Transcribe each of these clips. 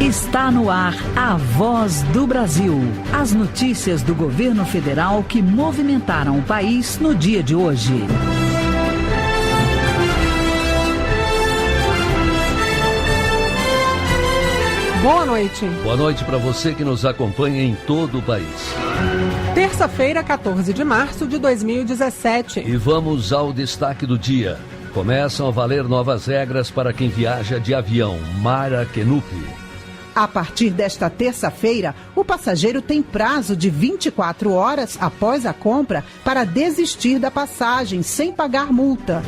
Está no ar a Voz do Brasil. As notícias do governo federal que movimentaram o país no dia de hoje. Boa noite. Boa noite para você que nos acompanha em todo o país. Terça-feira, 14 de março de 2017. E vamos ao destaque do dia. Começam a valer novas regras para quem viaja de avião. Mara Kenupi. A partir desta terça-feira, o passageiro tem prazo de 24 horas após a compra para desistir da passagem sem pagar multa.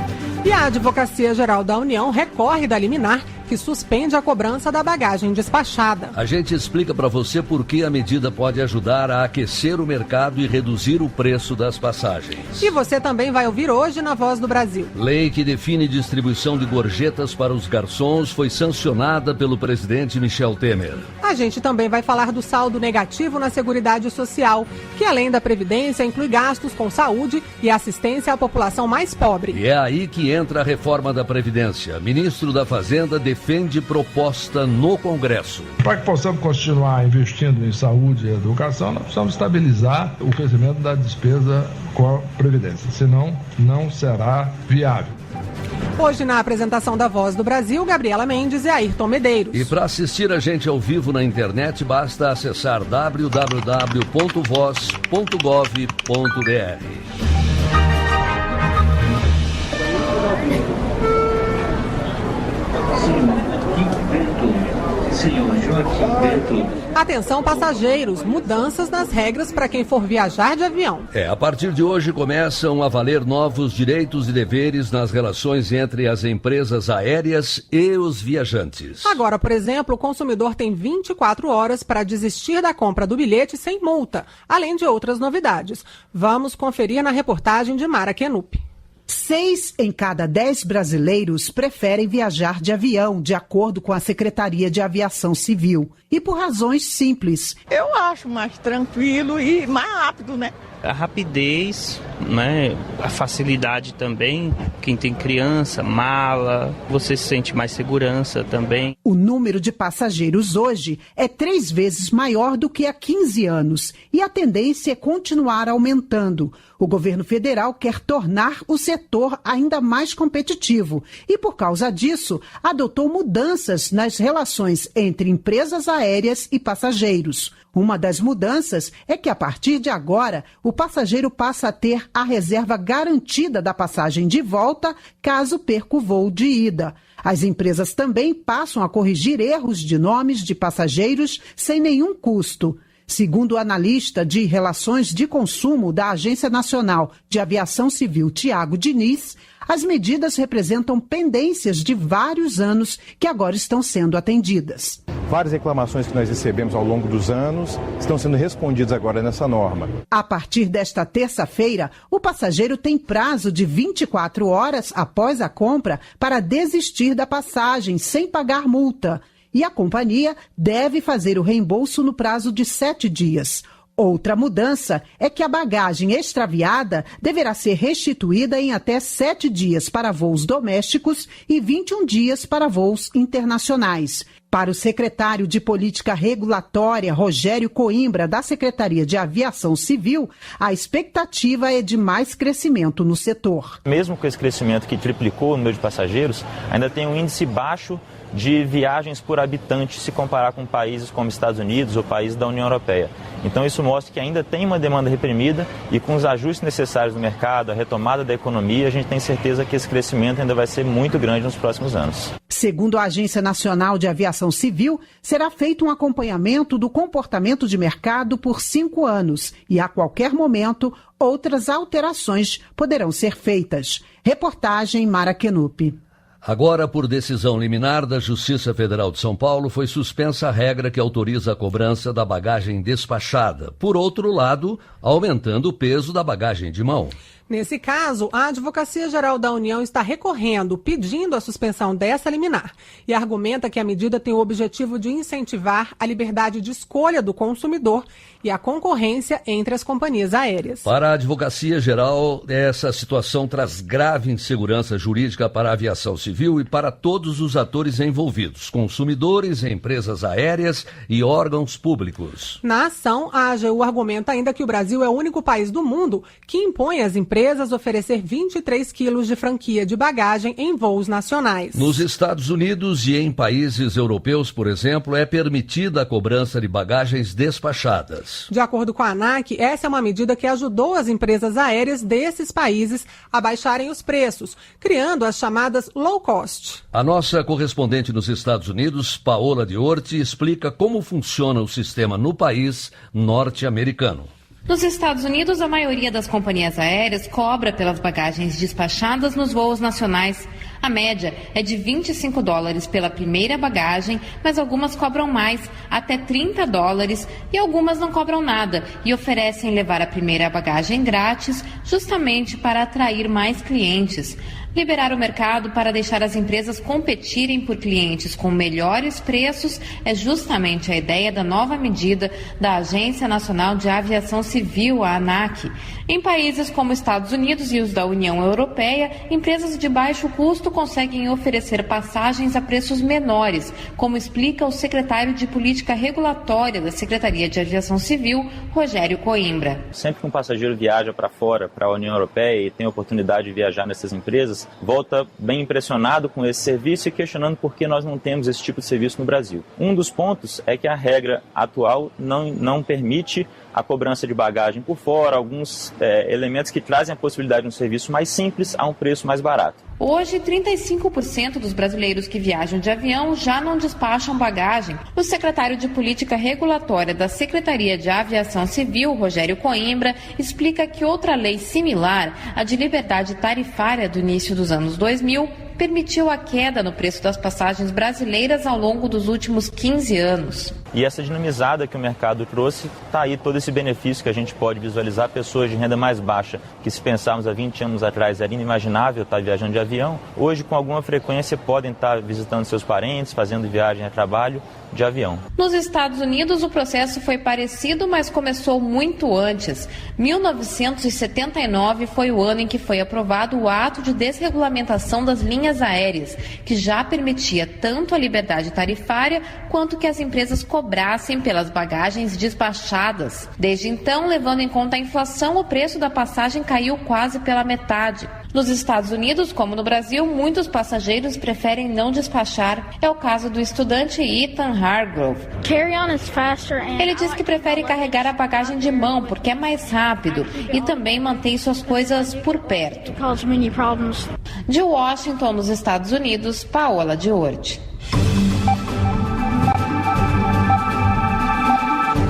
E a Advocacia Geral da União recorre da liminar que suspende a cobrança da bagagem despachada. A gente explica para você por que a medida pode ajudar a aquecer o mercado e reduzir o preço das passagens. E você também vai ouvir hoje na Voz do Brasil. Lei que define distribuição de gorjetas para os garçons foi sancionada pelo presidente Michel Temer. A gente também vai falar do saldo negativo na Seguridade Social, que além da Previdência inclui gastos com saúde e assistência à população mais pobre. E é aí que entra a reforma da Previdência. Ministro da Fazenda defende proposta no Congresso. Para que possamos continuar investindo em saúde e educação, nós precisamos estabilizar o crescimento da despesa com a Previdência, senão não será viável. Hoje, na apresentação da Voz do Brasil, Gabriela Mendes e Ayrton Medeiros. E para assistir a gente ao vivo na internet, basta acessar www.voz.gov.br. Senhor Joaquim Bento. Atenção passageiros, mudanças nas regras para quem for viajar de avião. A partir de hoje começam a valer novos direitos e deveres nas relações entre as empresas aéreas e os viajantes. Agora, por exemplo, o consumidor tem 24 horas para desistir da compra do bilhete sem multa, além de outras novidades. Vamos conferir na reportagem de Mara Kenupi. 6 em cada 10 brasileiros preferem viajar de avião, de acordo com a Secretaria de Aviação Civil. E por razões simples. Eu acho mais tranquilo e mais rápido, né? A rapidez, né? A facilidade também, quem tem criança, mala, você sente mais segurança também. O número de passageiros hoje é 3 vezes maior do que há 15 anos e a tendência é continuar aumentando. O governo federal quer tornar o setor ainda mais competitivo e, por causa disso, adotou mudanças nas relações entre empresas aéreas e passageiros. Uma das mudanças é que, a partir de agora, o passageiro passa a ter a reserva garantida da passagem de volta, caso perca o voo de ida. As empresas também passam a corrigir erros de nomes de passageiros sem nenhum custo. Segundo o analista de Relações de Consumo da Agência Nacional de Aviação Civil, Tiago Diniz, as medidas representam pendências de vários anos que agora estão sendo atendidas. Várias reclamações que nós recebemos ao longo dos anos estão sendo respondidas agora nessa norma. A partir desta terça-feira, o passageiro tem prazo de 24 horas após a compra para desistir da passagem sem pagar multa. E a companhia deve fazer o reembolso no prazo de 7 dias. Outra mudança é que a bagagem extraviada deverá ser restituída em até 7 dias para voos domésticos e 21 dias para voos internacionais. Para o secretário de Política Regulatória, Rogério Coimbra, da Secretaria de Aviação Civil, a expectativa é de mais crescimento no setor. Mesmo com esse crescimento que triplicou o número de passageiros, ainda tem um índice baixo de viagens por habitante se comparar com países como Estados Unidos ou países da União Europeia. Então isso mostra que ainda tem uma demanda reprimida e com os ajustes necessários no mercado, a retomada da economia, a gente tem certeza que esse crescimento ainda vai ser muito grande nos próximos anos. Segundo a Agência Nacional de Aviação Civil, será feito um acompanhamento do comportamento de mercado por 5 anos e, a qualquer momento, outras alterações poderão ser feitas. Reportagem Mara Kenupi. Agora, por decisão liminar da Justiça Federal de São Paulo, foi suspensa a regra que autoriza a cobrança da bagagem despachada. Por outro lado, aumentando o peso da bagagem de mão. Nesse caso, a Advocacia Geral da União está recorrendo, pedindo a suspensão dessa liminar e argumenta que a medida tem o objetivo de incentivar a liberdade de escolha do consumidor e a concorrência entre as companhias aéreas. Para a Advocacia Geral, essa situação traz grave insegurança jurídica para a aviação civil e para todos os atores envolvidos, consumidores, empresas aéreas e órgãos públicos. Na ação, a AGU argumenta ainda que o Brasil é o único país do mundo que impõe às empresas oferecer 23 quilos de franquia de bagagem em voos nacionais. Nos Estados Unidos e em países europeus, por exemplo, é permitida a cobrança de bagagens despachadas. De acordo com a ANAC, essa é uma medida que ajudou as empresas aéreas desses países a baixarem os preços, criando as chamadas low cost. A nossa correspondente nos Estados Unidos, Paola de Orti, explica como funciona o sistema no país norte-americano. Nos Estados Unidos, a maioria das companhias aéreas cobra pelas bagagens despachadas nos voos nacionais. A média é de $25 pela primeira bagagem, mas algumas cobram mais, até $30, e algumas não cobram nada e oferecem levar a primeira bagagem grátis, justamente para atrair mais clientes. Liberar o mercado para deixar as empresas competirem por clientes com melhores preços é justamente a ideia da nova medida da Agência Nacional de Aviação Civil, a ANAC. Em países como Estados Unidos e os da União Europeia, empresas de baixo custo conseguem oferecer passagens a preços menores, como explica o secretário de Política Regulatória da Secretaria de Aviação Civil, Rogério Coimbra. Sempre que um passageiro viaja para fora, para a União Europeia, e tem a oportunidade de viajar nessas empresas, volta bem impressionado com esse serviço e questionando por que nós não temos esse tipo de serviço no Brasil. Um dos pontos é que a regra atual não permite a cobrança de bagagem por fora, alguns elementos que trazem a possibilidade de um serviço mais simples a um preço mais barato. Hoje, 35% dos brasileiros que viajam de avião já não despacham bagagem. O secretário de Política Regulatória da Secretaria de Aviação Civil, Rogério Coimbra, explica que outra lei similar, a de liberdade tarifária do início dos anos 2000, permitiu a queda no preço das passagens brasileiras ao longo dos últimos 15 anos. E essa dinamizada que o mercado trouxe, está aí todo esse benefício que a gente pode visualizar. Pessoas de renda mais baixa, que se pensarmos há 20 anos atrás era inimaginável estar viajando de avião, hoje com alguma frequência podem estar visitando seus parentes, fazendo viagem a trabalho de avião. Nos Estados Unidos o processo foi parecido, mas começou muito antes. 1979 foi o ano em que foi aprovado o ato de desregulamentação das linhas aéreas, que já permitia tanto a liberdade tarifária quanto que as empresas cobrassem pelas bagagens despachadas. Desde então, levando em conta a inflação, o preço da passagem caiu quase pela metade. Nos Estados Unidos, como no Brasil, muitos passageiros preferem não despachar. É o caso do estudante Ethan Hargrove. Ele diz que prefere carregar a bagagem de mão porque é mais rápido e também mantém suas coisas por perto. De Washington, nos Estados Unidos, Paola de Orti.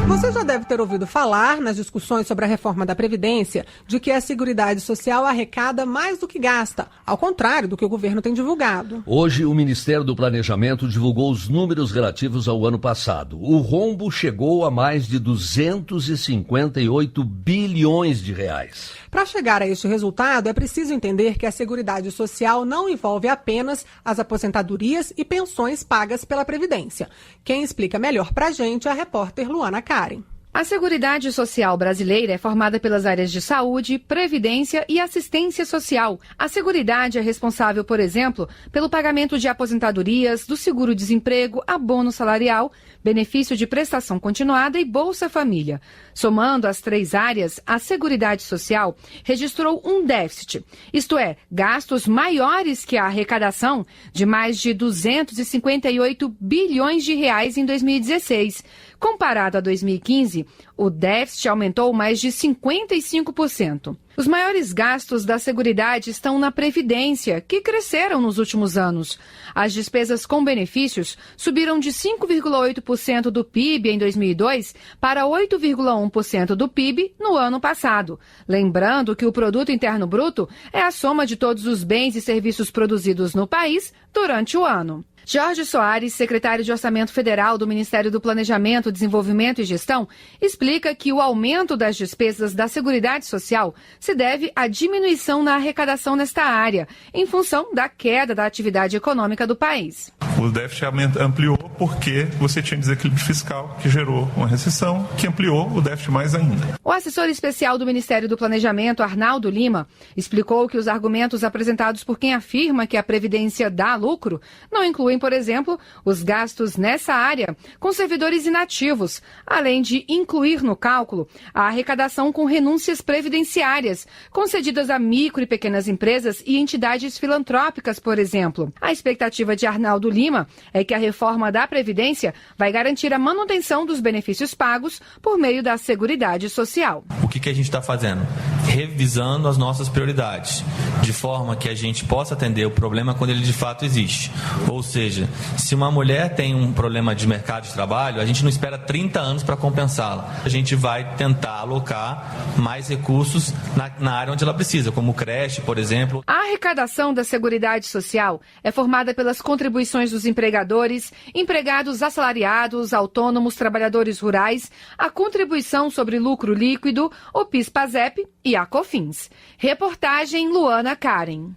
Você já deve ter ouvido falar, nas discussões sobre a reforma da Previdência, de que a Seguridade Social arrecada mais do que gasta, ao contrário do que o governo tem divulgado. Hoje, o Ministério do Planejamento divulgou os números relativos ao ano passado. O rombo chegou a mais de 258 bilhões de reais. Para chegar a este resultado, é preciso entender que a Seguridade Social não envolve apenas as aposentadorias e pensões pagas pela Previdência. Quem explica melhor para a gente é a repórter Luana Karen. A Seguridade Social brasileira é formada pelas áreas de saúde, previdência e assistência social. A Seguridade é responsável, por exemplo, pelo pagamento de aposentadorias, do seguro-desemprego, abono salarial, benefício de prestação continuada e Bolsa Família. Somando as três áreas, a Seguridade Social registrou um déficit, isto é, gastos maiores que a arrecadação, de mais de 258 bilhões de reais em 2016. Comparado a 2015, o déficit aumentou mais de 55%. Os maiores gastos da Seguridade estão na Previdência, que cresceram nos últimos anos. As despesas com benefícios subiram de 5,8% do PIB em 2002 para 8,1% do PIB no ano passado. Lembrando que o Produto Interno Bruto é a soma de todos os bens e serviços produzidos no país durante o ano. Jorge Soares, secretário de Orçamento Federal do Ministério do Planejamento, Desenvolvimento e Gestão, explica que o aumento das despesas da Seguridade Social se deve à diminuição na arrecadação nesta área, em função da queda da atividade econômica do país. O déficit ampliou porque você tinha desequilíbrio fiscal, que gerou uma recessão, que ampliou o déficit mais ainda. O assessor especial do Ministério do Planejamento, Arnaldo Lima, explicou que os argumentos apresentados por quem afirma que a Previdência dá lucro não incluem, por exemplo, os gastos nessa área com servidores inativos, além de incluir no cálculo a arrecadação com renúncias previdenciárias, concedidas a micro e pequenas empresas e entidades filantrópicas, por exemplo. A expectativa de Arnaldo Lima é que a reforma da Previdência vai garantir a manutenção dos benefícios pagos por meio da Seguridade Social. O que a gente está fazendo? Revisando as nossas prioridades, de forma que a gente possa atender o problema quando ele de fato existe. Ou seja, se uma mulher tem um problema de mercado de trabalho, a gente não espera 30 anos para compensá-la. A gente vai tentar alocar mais recursos na área onde ela precisa, como creche, por exemplo. A arrecadação da Seguridade Social é formada pelas contribuições dos empregadores, empregados assalariados, autônomos, trabalhadores rurais, a contribuição sobre lucro líquido, o PIS/PASEP e a COFINS. Reportagem Luana Karen.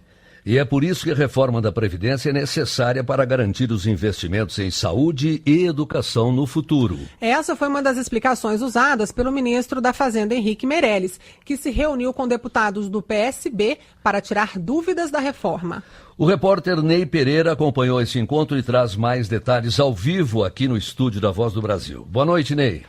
E é por isso que a reforma da Previdência é necessária para garantir os investimentos em saúde e educação no futuro. Essa foi uma das explicações usadas pelo ministro da Fazenda, Henrique Meirelles, que se reuniu com deputados do PSB para tirar dúvidas da reforma. O repórter Ney Pereira acompanhou esse encontro e traz mais detalhes ao vivo aqui no estúdio da Voz do Brasil. Boa noite, Ney.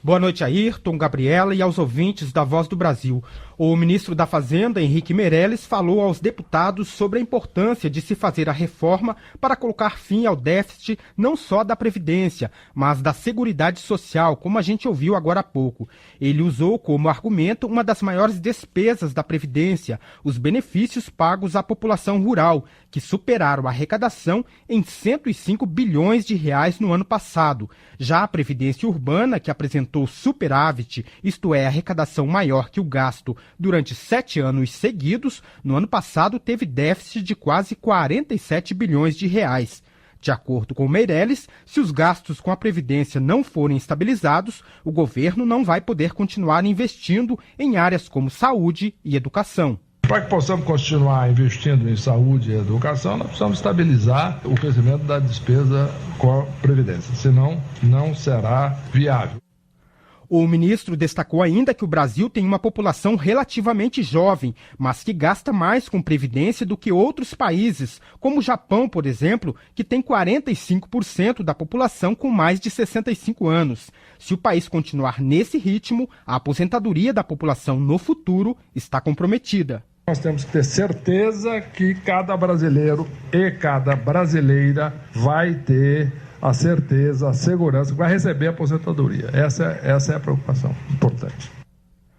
Boa noite, Ayrton, Gabriela e aos ouvintes da Voz do Brasil. O ministro da Fazenda, Henrique Meirelles, falou aos deputados sobre a importância de se fazer a reforma para colocar fim ao déficit não só da Previdência, mas da Seguridade Social, como a gente ouviu agora há pouco. Ele usou como argumento uma das maiores despesas da Previdência, os benefícios pagos à população rural, que superaram a arrecadação em 105 bilhões de reais no ano passado. Já a Previdência Urbana, que apresentou superávit, isto é, arrecadação maior que o gasto, durante 7 anos seguidos, no ano passado teve déficit de quase 47 bilhões de reais. De acordo com Meirelles, se os gastos com a Previdência não forem estabilizados, o governo não vai poder continuar investindo em áreas como saúde e educação. Para que possamos continuar investindo em saúde e educação, nós precisamos estabilizar o crescimento da despesa com a Previdência, senão não será viável. O ministro destacou ainda que o Brasil tem uma população relativamente jovem, mas que gasta mais com previdência do que outros países, como o Japão, por exemplo, que tem 45% da população com mais de 65 anos. Se o país continuar nesse ritmo, a aposentadoria da população no futuro está comprometida. Nós temos que ter certeza que cada brasileiro e cada brasileira vai ter a certeza, a segurança que vai receber a aposentadoria. Essa é a preocupação importante.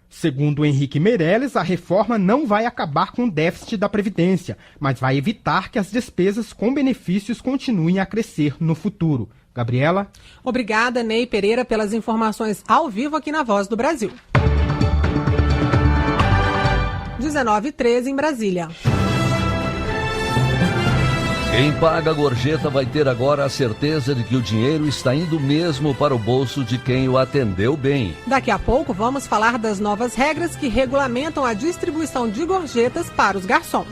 Segundo Henrique Meirelles, a reforma não vai acabar com o déficit da Previdência, mas vai evitar que as despesas com benefícios continuem a crescer no futuro. Gabriela? Obrigada, Ney Pereira, pelas informações ao vivo aqui na Voz do Brasil. 19h13 em Brasília. Quem paga a gorjeta vai ter agora a certeza de que o dinheiro está indo mesmo para o bolso de quem o atendeu bem. Daqui a pouco vamos falar das novas regras que regulamentam a distribuição de gorjetas para os garçons.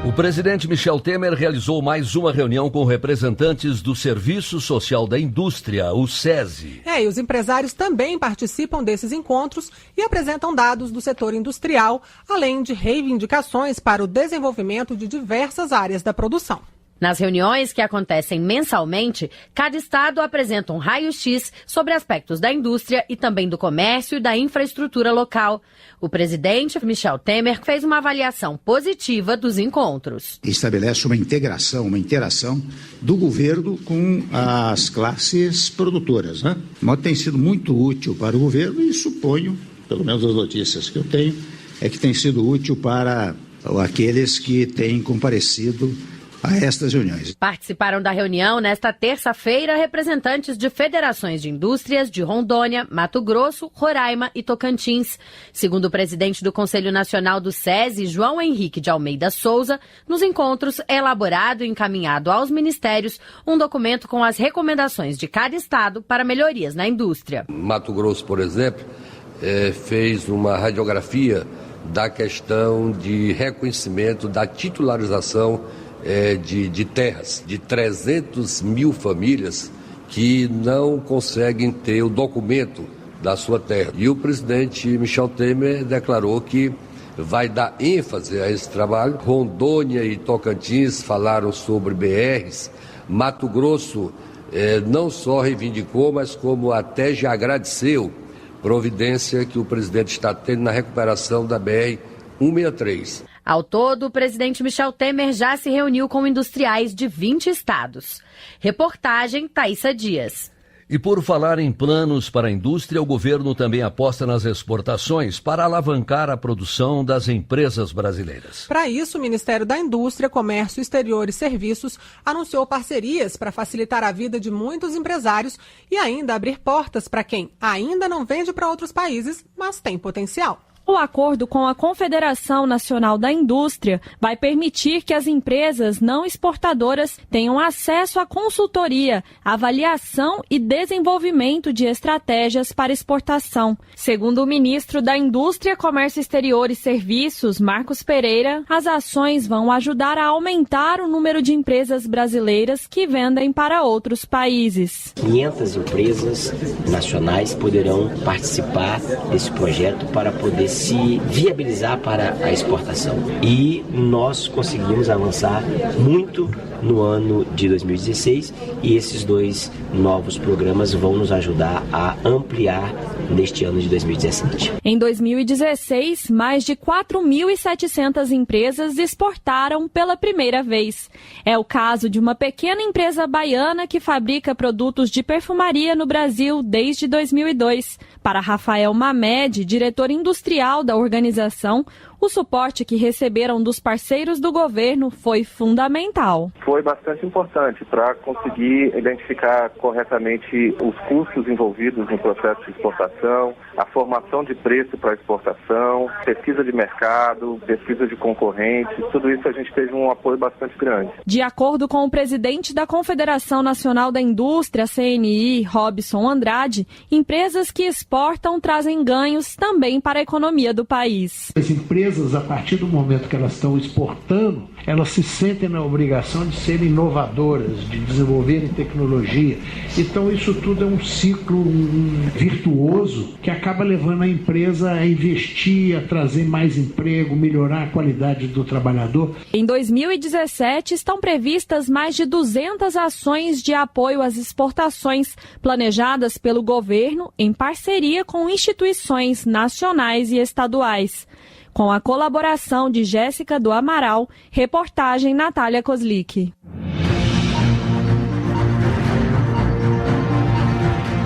O presidente Michel Temer realizou mais uma reunião com representantes do Serviço Social da Indústria, o SESI. E os empresários também participam desses encontros e apresentam dados do setor industrial, além de reivindicações para o desenvolvimento de diversas áreas da produção. Nas reuniões que acontecem mensalmente, cada estado apresenta um raio-x sobre aspectos da indústria e também do comércio e da infraestrutura local. O presidente Michel Temer fez uma avaliação positiva dos encontros. Estabelece uma interação do governo com as classes produtoras, né? Mas tem sido muito útil para o governo e suponho, pelo menos as notícias que eu tenho, é que tem sido útil para aqueles que têm comparecido a estas reuniões. Participaram da reunião nesta terça-feira representantes de federações de indústrias de Rondônia, Mato Grosso, Roraima e Tocantins. Segundo o presidente do Conselho Nacional do SESI, João Henrique de Almeida Souza, nos encontros é elaborado e encaminhado aos ministérios um documento com as recomendações de cada estado para melhorias na indústria. Mato Grosso, por exemplo, fez uma radiografia da questão de reconhecimento da titularização de terras, de 300 mil famílias que não conseguem ter o documento da sua terra. E o presidente Michel Temer declarou que vai dar ênfase a esse trabalho. Rondônia e Tocantins falaram sobre BRs. Mato Grosso não só reivindicou, mas como até já agradeceu providência que o presidente está tendo na recuperação da BR-163. Ao todo, o presidente Michel Temer já se reuniu com industriais de 20 estados. Reportagem Thaísa Dias. E por falar em planos para a indústria, o governo também aposta nas exportações para alavancar a produção das empresas brasileiras. Para isso, o Ministério da Indústria, Comércio Exterior e Serviços anunciou parcerias para facilitar a vida de muitos empresários e ainda abrir portas para quem ainda não vende para outros países, mas tem potencial. O acordo com a Confederação Nacional da Indústria vai permitir que as empresas não exportadoras tenham acesso à consultoria, avaliação e desenvolvimento de estratégias para exportação. Segundo o ministro da Indústria, Comércio Exterior e Serviços, Marcos Pereira, as ações vão ajudar a aumentar o número de empresas brasileiras que vendem para outros países. 500 empresas nacionais poderão participar desse projeto para poder se viabilizar para a exportação. E nós conseguimos avançar muito no ano de 2016 e esses 2 novos programas vão nos ajudar a ampliar neste ano de 2017. Em 2016, mais de 4.700 empresas exportaram pela primeira vez. É o caso de uma pequena empresa baiana que fabrica produtos de perfumaria no Brasil desde 2002. Para Rafael Mamed, diretor industrial da organização, o suporte que receberam dos parceiros do governo foi fundamental. Foi bastante importante para conseguir identificar corretamente os custos envolvidos no processo de exportação, a formação de preço para a exportação, pesquisa de mercado, pesquisa de concorrentes, tudo isso a gente teve um apoio bastante grande. De acordo com o presidente da Confederação Nacional da Indústria, CNI, Robson Andrade, empresas que exportam trazem ganhos também para a economia do país. As empresas, a partir do momento que elas estão exportando, elas se sentem na obrigação de serem inovadoras, de desenvolverem tecnologia. Então isso tudo é um ciclo virtuoso que acaba levando a empresa a investir, a trazer mais emprego, melhorar a qualidade do trabalhador. Em 2017 estão previstas mais de 200 ações de apoio às exportações planejadas pelo governo em parceria com instituições nacionais e estaduais. Com a colaboração de Jéssica do Amaral, reportagem Natália Kozlik.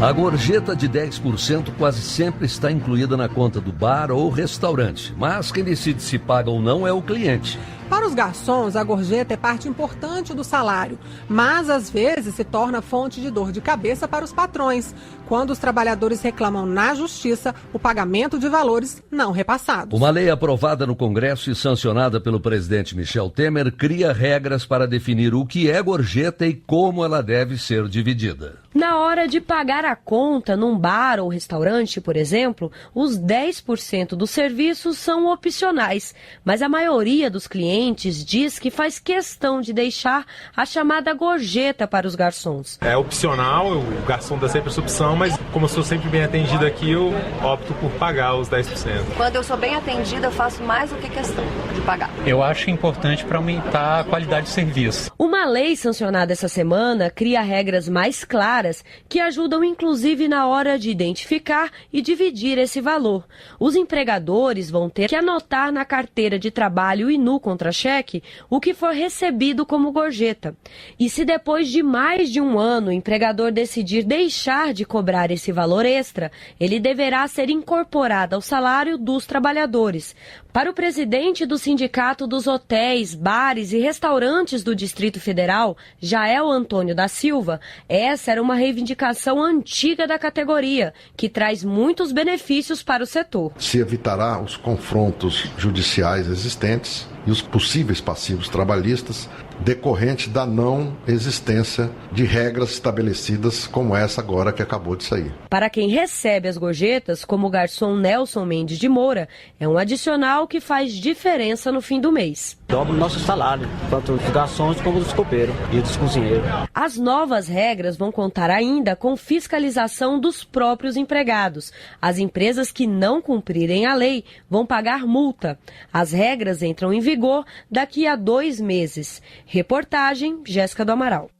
A gorjeta de 10% quase sempre está incluída na conta do bar ou restaurante, mas quem decide se paga ou não é o cliente. Para os garçons, a gorjeta é parte importante do salário, mas às vezes se torna fonte de dor de cabeça para os patrões, quando os trabalhadores reclamam na justiça o pagamento de valores não repassados. Uma lei aprovada no Congresso e sancionada pelo presidente Michel Temer cria regras para definir o que é gorjeta e como ela deve ser dividida. Na hora de pagar a conta num bar ou restaurante, por exemplo, os 10% dos serviços são opcionais, mas a maioria dos clientes diz que faz questão de deixar a chamada gorjeta para os garçons. É opcional, o garçom dá sempre essa opção, mas como eu sou sempre bem atendido aqui, eu opto por pagar os 10%. Quando eu sou bem atendida, eu faço mais do que questão de pagar. Eu acho importante para aumentar a qualidade do serviço. Uma lei sancionada essa semana cria regras mais claras que ajudam inclusive na hora de identificar e dividir esse valor. Os empregadores vão ter que anotar na carteira de trabalho e no contrato contra-cheque o que for recebido como gorjeta. E se depois de mais de um ano o empregador decidir deixar de cobrar esse valor extra, ele deverá ser incorporado ao salário dos trabalhadores. Para o presidente do Sindicato dos Hotéis, Bares e Restaurantes do Distrito Federal, Jael Antônio da Silva, essa era uma reivindicação antiga da categoria, que traz muitos benefícios para o setor. Se evitará os confrontos judiciais existentes e os possíveis passivos trabalhistas decorrente da não existência de regras estabelecidas como essa agora que acabou de sair. Para quem recebe as gorjetas, como o garçom Nelson Mendes de Moura, é um adicional que faz diferença no fim do mês. Dobra o nosso salário, tanto dos garçons como dos copeiros e dos cozinheiros. As novas regras vão contar ainda com fiscalização dos próprios empregados. As empresas que não cumprirem a lei vão pagar multa. As regras entram em vigor daqui a 2 meses. Reportagem, Jéssica do Amaral.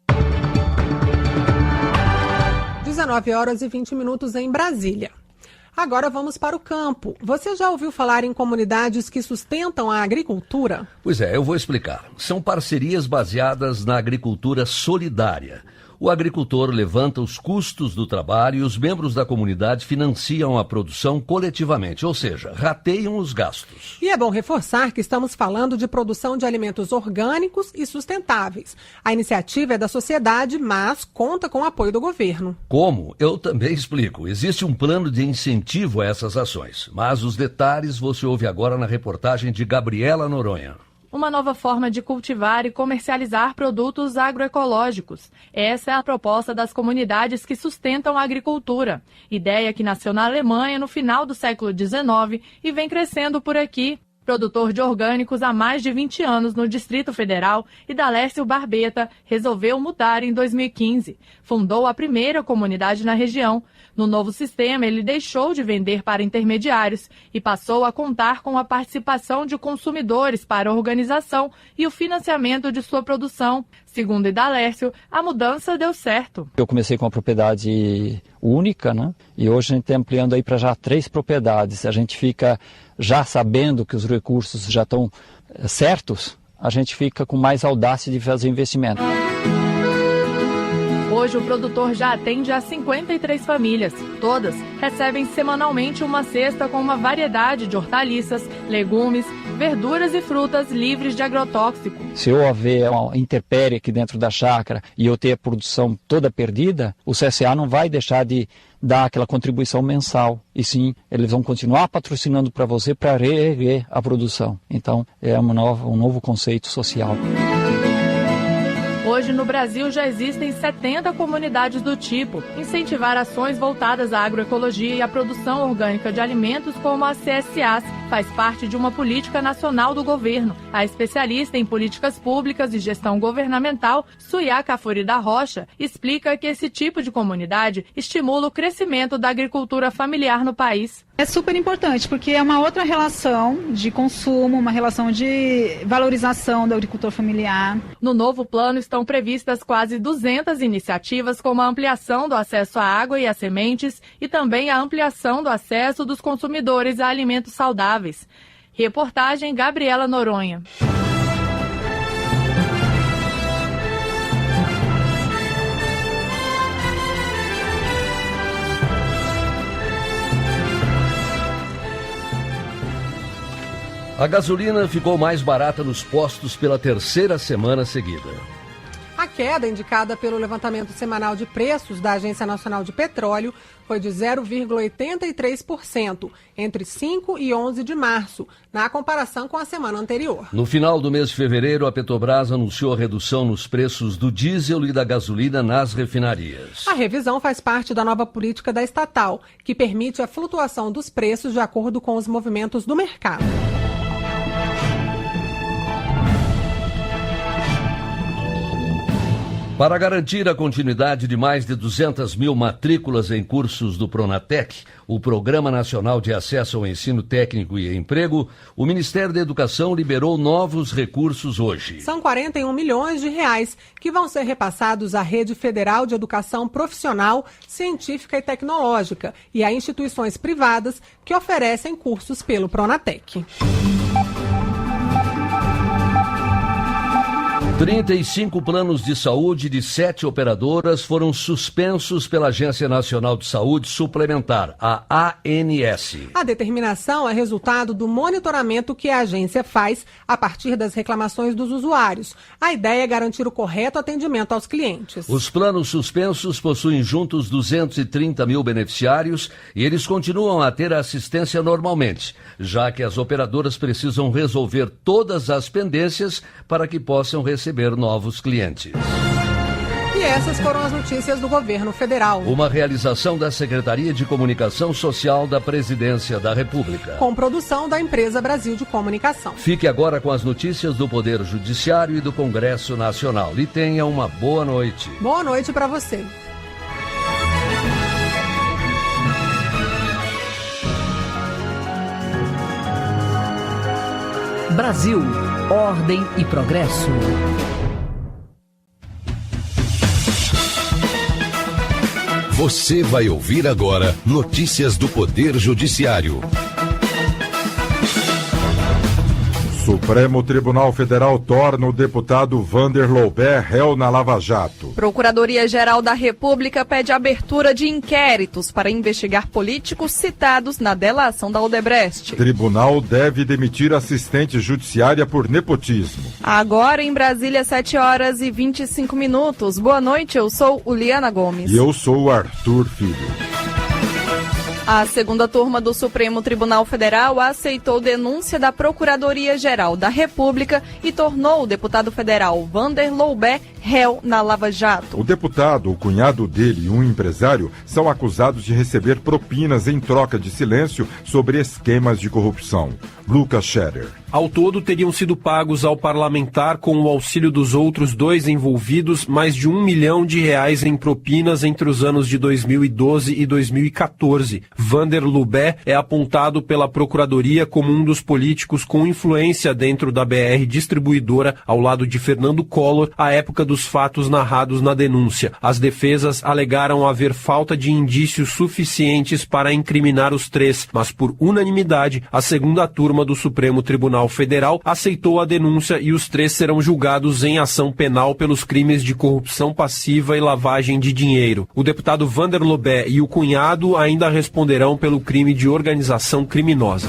19h20 em Brasília. Agora vamos para o campo. Você já ouviu falar em comunidades que sustentam a agricultura? Pois é, eu vou explicar. São parcerias baseadas na agricultura solidária. O agricultor levanta os custos do trabalho e os membros da comunidade financiam a produção coletivamente, ou seja, rateiam os gastos. E é bom reforçar que estamos falando de produção de alimentos orgânicos e sustentáveis. A iniciativa é da sociedade, mas conta com o apoio do governo. Como? Eu também explico. Existe um plano de incentivo a essas ações, mas os detalhes você ouve agora na reportagem de Gabriela Noronha. Uma nova forma de cultivar e comercializar produtos agroecológicos. Essa é a proposta das comunidades que sustentam a agricultura. Ideia que nasceu na Alemanha no final do século XIX e vem crescendo por aqui. Produtor de orgânicos há mais de 20 anos no Distrito Federal, Idalécio Barbeta resolveu mudar em 2015. Fundou a primeira comunidade na região. No novo sistema, ele deixou de vender para intermediários e passou a contar com a participação de consumidores para a organização e o financiamento de sua produção. Segundo Idalécio, a mudança deu certo. Eu comecei com uma propriedade única, né? E hoje a gente está ampliando aí para já 3 propriedades. A gente fica já sabendo que os recursos já estão certos, a gente fica com mais audácia de fazer investimento. Hoje o produtor já atende a 53 famílias. Todas recebem semanalmente uma cesta com uma variedade de hortaliças, legumes, verduras e frutas livres de agrotóxico. Se eu haver uma intempérie aqui dentro da chácara e eu ter a produção toda perdida, o CSA não vai deixar de dar aquela contribuição mensal. E sim, eles vão continuar patrocinando para você para reerguer a produção. Então, é um novo conceito social. Hoje, no Brasil, já existem 70 comunidades do tipo. Incentivar ações voltadas à agroecologia e à produção orgânica de alimentos, como a CSA, faz parte de uma política nacional do governo. A especialista em políticas públicas e gestão governamental, Suyá Cafuri da Rocha, explica que esse tipo de comunidade estimula o crescimento da agricultura familiar no país. É super importante, porque é uma outra relação de consumo, uma relação de valorização do agricultor familiar. No novo plano estão previstas quase 200 iniciativas, como a ampliação do acesso à água e a sementes e também a ampliação do acesso dos consumidores a alimentos saudáveis. Reportagem Gabriela Noronha. A gasolina ficou mais barata nos postos pela 3ª semana seguida. A queda indicada pelo levantamento semanal de preços da Agência Nacional de Petróleo foi de 0,83% entre 5 e 11 de março, na comparação com a semana anterior. No final do mês de fevereiro, a Petrobras anunciou a redução nos preços do diesel e da gasolina nas refinarias. A revisão faz parte da nova política da estatal, que permite a flutuação dos preços de acordo com os movimentos do mercado. Para garantir a continuidade de mais de 200 mil matrículas em cursos do Pronatec, o Programa Nacional de Acesso ao Ensino Técnico e Emprego, o Ministério da Educação liberou novos recursos hoje. São 41 milhões de reais que vão ser repassados à Rede Federal de Educação Profissional, Científica e Tecnológica e a instituições privadas que oferecem cursos pelo Pronatec. 35 planos de saúde de 7 operadoras foram suspensos pela Agência Nacional de Saúde Suplementar, a ANS. A determinação é resultado do monitoramento que a agência faz a partir das reclamações dos usuários. A ideia é garantir o correto atendimento aos clientes. Os planos suspensos possuem juntos 230 mil beneficiários e eles continuam a ter assistência normalmente, já que as operadoras precisam resolver todas as pendências para que possam receber novos clientes. E essas foram as notícias do governo federal. Uma realização da Secretaria de Comunicação Social da Presidência da República. Com produção da Empresa Brasil de Comunicação. Fique agora com as notícias do Poder Judiciário e do Congresso Nacional. E tenha uma boa noite. Boa noite para você. Brasil, ordem e progresso. Você vai ouvir agora notícias do Poder Judiciário. Supremo Tribunal Federal torna o deputado Vander Loubet réu na Lava Jato. Procuradoria-Geral da República pede abertura de inquéritos para investigar políticos citados na delação da Odebrecht. Tribunal deve demitir assistente judiciária por nepotismo. Agora em Brasília, 7h25. Boa noite, eu sou Uliana Gomes. E eu sou o Arthur Filho. A segunda turma do Supremo Tribunal Federal aceitou denúncia da Procuradoria-Geral da República e tornou o deputado federal Vander Loubet réu na Lava Jato. O deputado, o cunhado dele e um empresário são acusados de receber propinas em troca de silêncio sobre esquemas de corrupção. Lucas Scherer. Ao todo, teriam sido pagos ao parlamentar, com o auxílio dos outros 2 envolvidos, mais de R$1 milhão em propinas entre os anos de 2012 e 2014. Vander Loubet é apontado pela Procuradoria como um dos políticos com influência dentro da BR Distribuidora, ao lado de Fernando Collor, à época dos fatos narrados na denúncia. As defesas alegaram haver falta de indícios suficientes para incriminar os 3, mas por unanimidade, a segunda turma do Supremo Tribunal Federal aceitou a denúncia e os 3 serão julgados em ação penal pelos crimes de corrupção passiva e lavagem de dinheiro. O deputado Vander Loubet e o cunhado ainda responderão pelo crime de organização criminosa.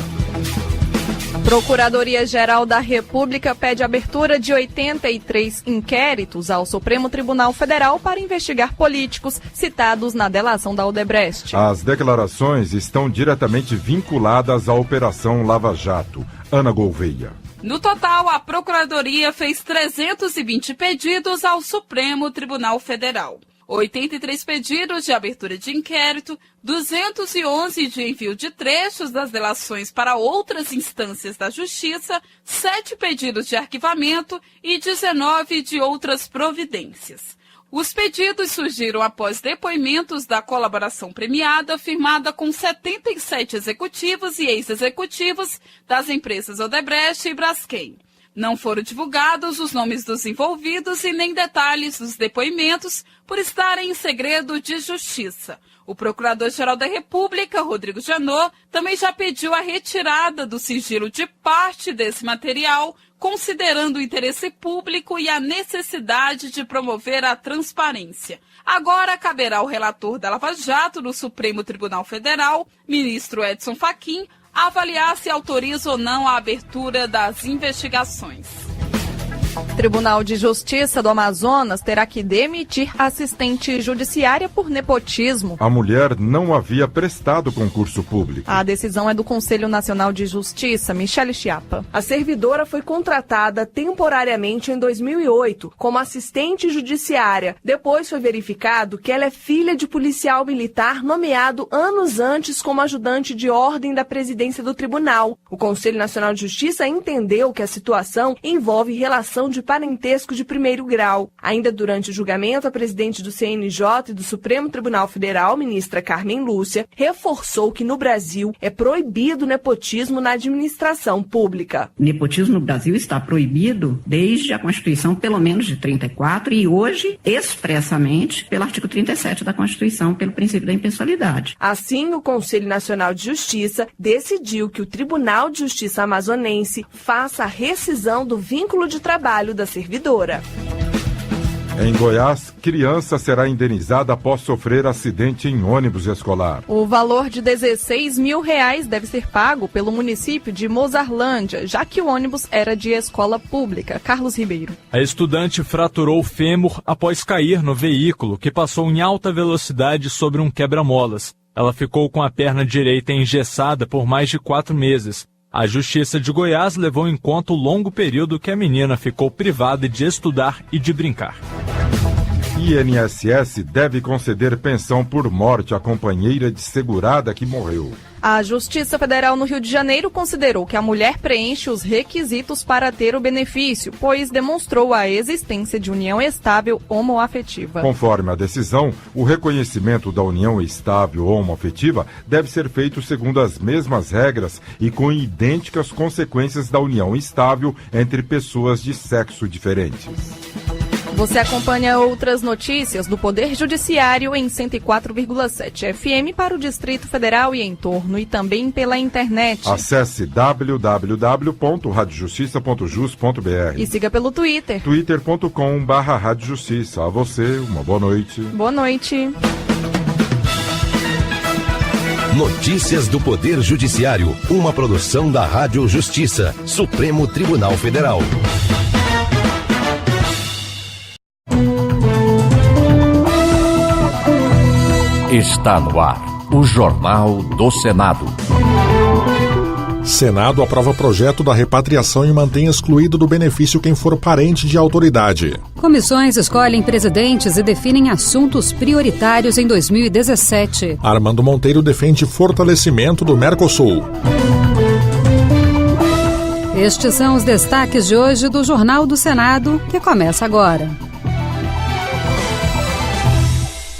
Procuradoria-Geral da República pede abertura de 83 inquéritos ao Supremo Tribunal Federal para investigar políticos citados na delação da Odebrecht. As declarações estão diretamente vinculadas à Operação Lava Jato. Ana Gouveia. No total, a Procuradoria fez 320 pedidos ao Supremo Tribunal Federal. 83 pedidos de abertura de inquérito, 211 de envio de trechos das delações para outras instâncias da Justiça, 7 pedidos de arquivamento e 19 de outras providências. Os pedidos surgiram após depoimentos da colaboração premiada firmada com 77 executivos e ex-executivos das empresas Odebrecht e Braskem. Não foram divulgados os nomes dos envolvidos e nem detalhes dos depoimentos por estarem em segredo de justiça. O Procurador-Geral da República, Rodrigo Janot, também já pediu a retirada do sigilo de parte desse material, considerando o interesse público e a necessidade de promover a transparência. Agora caberá ao relator da Lava Jato do Supremo Tribunal Federal, ministro Edson Fachin, avaliar se autoriza ou não a abertura das investigações. Tribunal de Justiça do Amazonas terá que demitir assistente judiciária por nepotismo. A mulher não havia prestado concurso público. A decisão é do Conselho Nacional de Justiça, Michele Chiapa. A servidora foi contratada temporariamente em 2008 como assistente judiciária. Depois foi verificado que ela é filha de policial militar nomeado anos antes como ajudante de ordem da presidência do tribunal. O Conselho Nacional de Justiça entendeu que a situação envolve relação de parentesco de primeiro grau. Ainda durante o julgamento, a presidente do CNJ e do Supremo Tribunal Federal, ministra Carmen Lúcia, reforçou que no Brasil é proibido o nepotismo na administração pública. O nepotismo no Brasil está proibido desde a Constituição, pelo menos de 34, e hoje, expressamente, pelo artigo 37 da Constituição, pelo princípio da impessoalidade. Assim, o Conselho Nacional de Justiça decidiu que o Tribunal de Justiça amazonense faça a rescisão do vínculo de trabalho trabalho da servidora. Em Goiás, criança será indenizada após sofrer acidente em ônibus escolar. O valor de R$16 mil deve ser pago pelo município de Mozarlândia, já que o ônibus era de escola pública. Carlos Ribeiro. A estudante fraturou o fêmur após cair no veículo, que passou em alta velocidade sobre um quebra-molas. Ela ficou com a perna direita engessada por mais de 4 meses. A Justiça de Goiás levou em conta o longo período que a menina ficou privada de estudar e de brincar. INSS deve conceder pensão por morte à companheira de segurada que morreu. A Justiça Federal no Rio de Janeiro considerou que a mulher preenche os requisitos para ter o benefício, pois demonstrou a existência de união estável homoafetiva. Conforme a decisão, o reconhecimento da união estável homoafetiva deve ser feito segundo as mesmas regras e com idênticas consequências da união estável entre pessoas de sexo diferentes. Você acompanha outras notícias do Poder Judiciário em 104,7 FM para o Distrito Federal e em torno, e também pela internet. Acesse www.radiojustiça.jus.br e siga pelo Twitter. twitter.com/radiojustiça. A você, uma boa noite. Boa noite. Notícias do Poder Judiciário, uma produção da Rádio Justiça, Supremo Tribunal Federal. Está no ar, o Jornal do Senado. Senado aprova projeto da repatriação e mantém excluído do benefício quem for parente de autoridade. Comissões escolhem presidentes e definem assuntos prioritários em 2017. Armando Monteiro defende fortalecimento do Mercosul. Estes são os destaques de hoje do Jornal do Senado, que começa agora.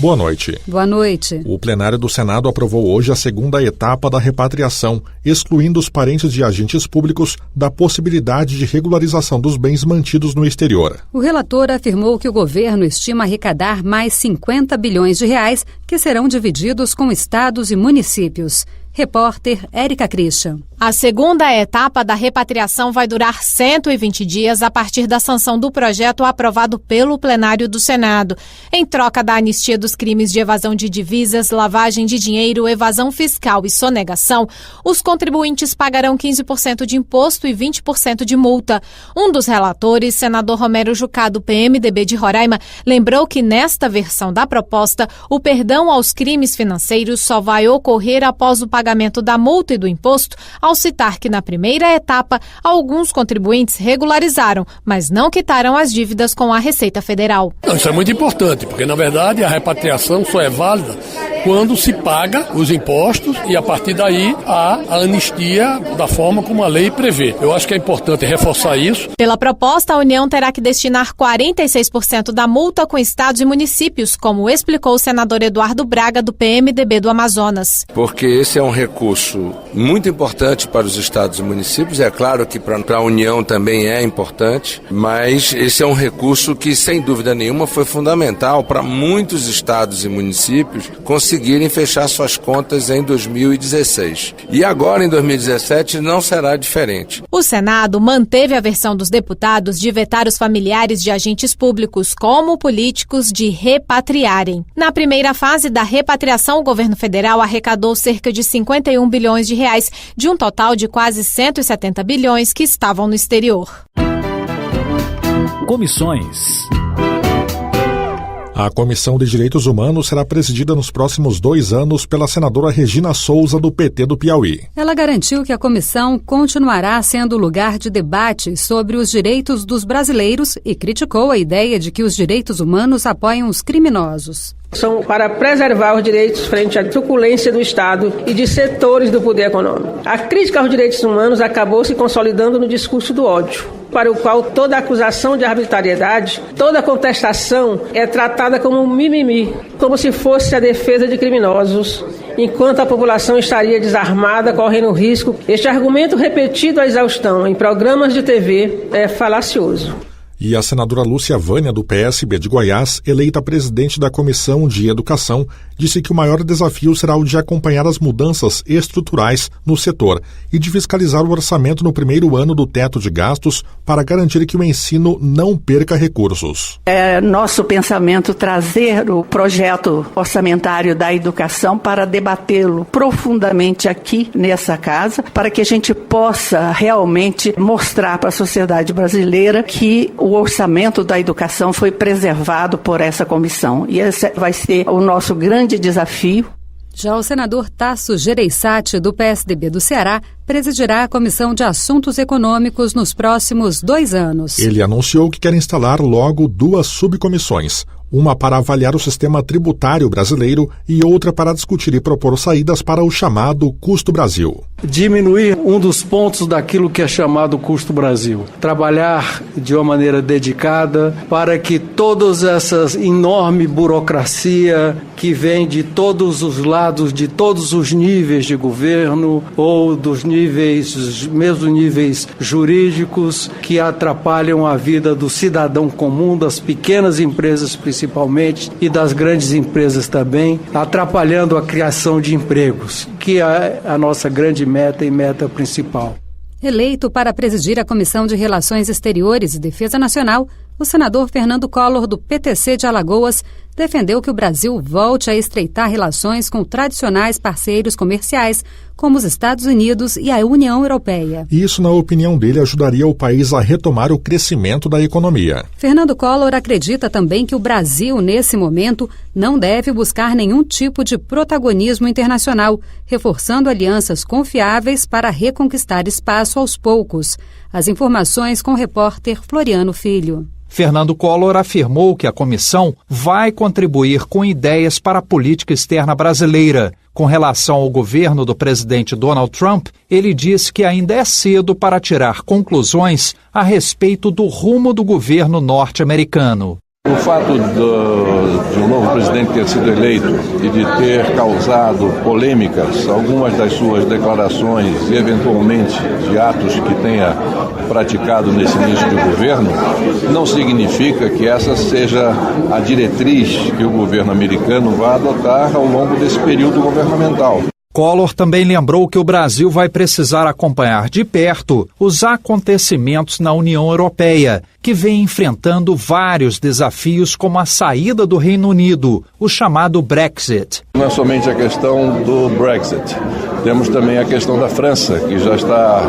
Boa noite. Boa noite. O plenário do Senado aprovou hoje a segunda etapa da repatriação, excluindo os parentes de agentes públicos da possibilidade de regularização dos bens mantidos no exterior. O relator afirmou que o governo estima arrecadar mais 50 bilhões de reais que serão divididos com estados e municípios. Repórter Érica Christian. A segunda etapa da repatriação vai durar 120 dias a partir da sanção do projeto aprovado pelo plenário do Senado. Em troca da anistia dos crimes de evasão de divisas, lavagem de dinheiro, evasão fiscal e sonegação, os contribuintes pagarão 15% de imposto e 20% de multa. Um dos relatores, senador Romero Jucá, do PMDB de Roraima, lembrou que nesta versão da proposta, o perdão aos crimes financeiros só vai ocorrer após o pagamento da multa e do imposto, ao citar que na primeira etapa, alguns contribuintes regularizaram, mas não quitaram as dívidas com a Receita Federal. Isso é muito importante, porque na verdade a repatriação só é válida quando se paga os impostos e a partir daí há a anistia da forma como a lei prevê. Eu acho que é importante reforçar isso. Pela proposta, a União terá que destinar 46% da multa com estados e municípios, como explicou o senador Eduardo Braga, do PMDB do Amazonas. Porque esse é um recurso muito importante para os estados e municípios, é claro que para a União também é importante, mas esse é um recurso que, sem dúvida nenhuma, foi fundamental para muitos estados e municípios conseguirem fechar suas contas em 2016. E agora, em 2017, não será diferente. O Senado manteve a versão dos deputados de vetar os familiares de agentes públicos, como políticos, de repatriarem. Na primeira fase da repatriação, o governo federal arrecadou cerca de 51 bilhões de reais, de um total de quase 170 bilhões que estavam no exterior. Comissões. A Comissão de Direitos Humanos será presidida nos próximos 2 anos pela senadora Regina Souza, do PT do Piauí. Ela garantiu que a comissão continuará sendo lugar de debate sobre os direitos dos brasileiros e criticou a ideia de que os direitos humanos apoiam os criminosos. São para preservar os direitos frente à truculência do Estado e de setores do poder econômico. A crítica aos direitos humanos acabou se consolidando no discurso do ódio, para o qual toda acusação de arbitrariedade, toda contestação é tratada como um mimimi, como se fosse a defesa de criminosos, enquanto a população estaria desarmada, correndo risco. Este argumento repetido à exaustão em programas de TV é falacioso. E a senadora Lúcia Vânia, do PSB de Goiás, eleita presidente da Comissão de Educação, disse que o maior desafio será o de acompanhar as mudanças estruturais no setor e de fiscalizar o orçamento no primeiro ano do teto de gastos para garantir que o ensino não perca recursos. É nosso pensamento trazer o projeto orçamentário da educação para debatê-lo profundamente aqui nessa casa, para que a gente possa realmente mostrar para a sociedade brasileira que o orçamento da educação foi preservado por essa comissão. E esse vai ser o nosso grande desafio. Já o senador Tasso Gereissati, do PSDB do Ceará, presidirá a Comissão de Assuntos Econômicos nos próximos 2 anos. Ele anunciou que quer instalar logo 2 subcomissões, uma para avaliar o sistema tributário brasileiro e outra para discutir e propor saídas para o chamado Custo Brasil. Diminuir um dos pontos daquilo que é chamado Custo Brasil. Trabalhar de uma maneira dedicada para que todas essas enorme burocracia que vem de todos os lados, de todos os níveis de governo ou dos mesmos níveis jurídicos que atrapalham a vida do cidadão comum, das pequenas empresas principalmente e das grandes empresas também, atrapalhando a criação de empregos, que é a nossa grande meta e meta principal. Eleito para presidir a Comissão de Relações Exteriores e Defesa Nacional, o senador Fernando Collor, do PTC de Alagoas, defendeu que o Brasil volte a estreitar relações com tradicionais parceiros comerciais, como os Estados Unidos e a União Europeia. Isso, na opinião dele, ajudaria o país a retomar o crescimento da economia. Fernando Collor acredita também que o Brasil, nesse momento, não deve buscar nenhum tipo de protagonismo internacional, reforçando alianças confiáveis para reconquistar espaço aos poucos. As informações com o repórter Floriano Filho. Fernando Collor afirmou que a comissão vai contribuir com ideias para a política externa brasileira. Com relação ao governo do presidente Donald Trump, ele disse que ainda é cedo para tirar conclusões a respeito do rumo do governo norte-americano. O fato de um novo presidente ter sido eleito e de ter causado polêmicas, algumas das suas declarações e eventualmente de atos que tenha praticado nesse início de governo, não significa que essa seja a diretriz que o governo americano vai adotar ao longo desse período governamental. Collor também lembrou que o Brasil vai precisar acompanhar de perto os acontecimentos na União Europeia, que vem enfrentando vários desafios como a saída do Reino Unido, o chamado Brexit. Não é somente a questão do Brexit, temos também a questão da França, que já está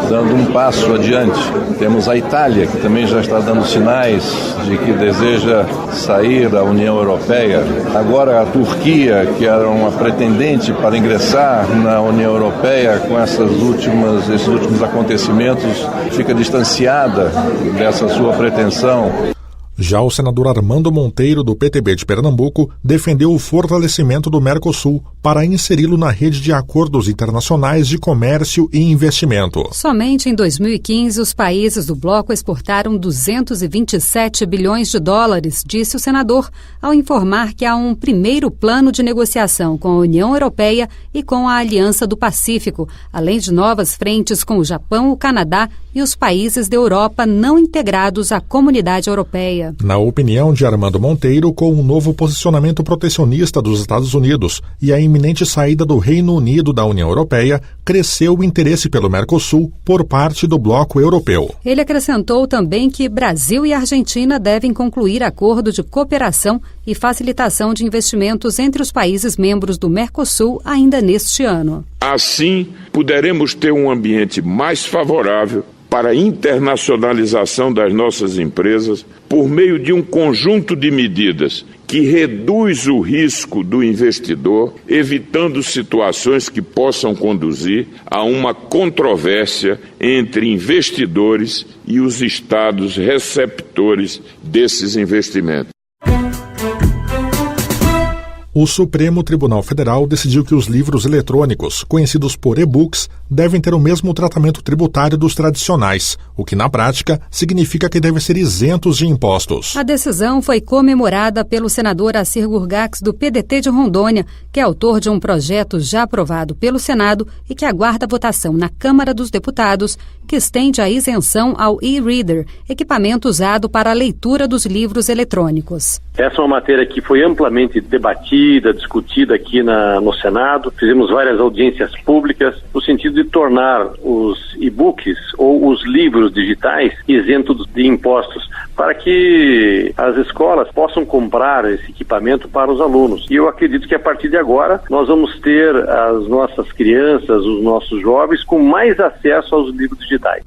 dando um passo adiante. Temos a Itália, que também já está dando sinais de que deseja sair da União Europeia. Agora a Turquia, que era uma pretendente para ingressar na União Europeia, com esses últimos acontecimentos, fica distanciada dessa sua pretensão. Já o senador Armando Monteiro, do PTB de Pernambuco, defendeu o fortalecimento do Mercosul para inseri-lo na rede de acordos internacionais de comércio e investimento. Somente em 2015, os países do bloco exportaram 227 bilhões de dólares, disse o senador, ao informar que há um primeiro plano de negociação com a União Europeia e com a Aliança do Pacífico, além de novas frentes com o Japão, o Canadá e os países da Europa não integrados à Comunidade Europeia. Na opinião de Armando Monteiro, com o novo posicionamento protecionista dos Estados Unidos e a iminente saída do Reino Unido da União Europeia, cresceu o interesse pelo Mercosul por parte do bloco europeu. Ele acrescentou também que Brasil e Argentina devem concluir acordo de cooperação e facilitação de investimentos entre os países membros do Mercosul ainda neste ano. Assim, poderemos ter um ambiente mais favorável para a internacionalização das nossas empresas por meio de um conjunto de medidas que reduz o risco do investidor, evitando situações que possam conduzir a uma controvérsia entre investidores e os estados receptores desses investimentos. O O Supremo Tribunal Federal decidiu que os livros eletrônicos, conhecidos por e-books, devem ter o mesmo tratamento tributário dos tradicionais, o que, na prática, significa que devem ser isentos de impostos. A decisão foi comemorada pelo senador Assir Gurgax, do PDT de Rondônia, que é autor de um projeto já aprovado pelo Senado e que aguarda votação na Câmara dos Deputados, que estende a isenção ao e-reader, equipamento usado para a leitura dos livros eletrônicos. Essa é uma matéria que foi amplamente debatida, discutida aqui no Senado. Fizemos várias audiências públicas no sentido de tornar os e-books ou os livros digitais isentos de impostos, para que as escolas possam comprar esse equipamento para os alunos. E eu acredito que a partir de agora nós vamos ter as nossas crianças, os nossos jovens com mais acesso aos livros digitais.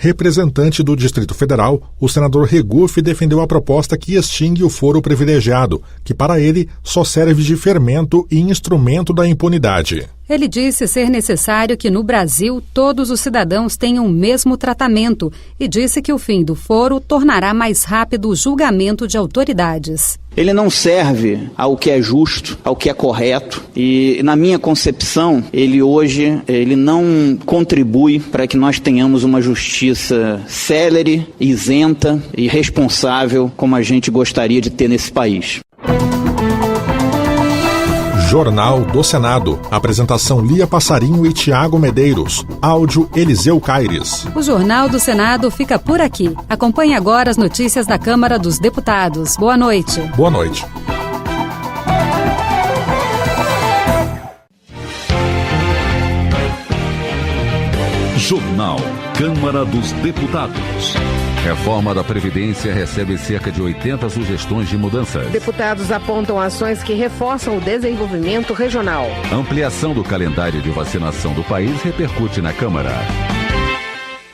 Representante do Distrito Federal, o senador Regufe defendeu a proposta que extingue o foro privilegiado, que para ele só serve de fermento e instrumento da impunidade. Ele disse ser necessário que no Brasil todos os cidadãos tenham o mesmo tratamento e disse que o fim do foro tornará mais rápido o julgamento de autoridades. Ele não serve ao que é justo, ao que é correto e, na minha concepção, ele não contribui para que nós tenhamos uma justiça célere, isenta e responsável como a gente gostaria de ter nesse país. Jornal do Senado. Apresentação Lia Passarinho e Tiago Medeiros. Áudio Eliseu Caires. O Jornal do Senado fica por aqui. Acompanhe agora as notícias da Câmara dos Deputados. Boa noite. Boa noite. Jornal Câmara dos Deputados. Reforma da Previdência recebe cerca de 80 sugestões de mudanças. Deputados apontam ações que reforçam o desenvolvimento regional. Ampliação do calendário de vacinação do país repercute na Câmara.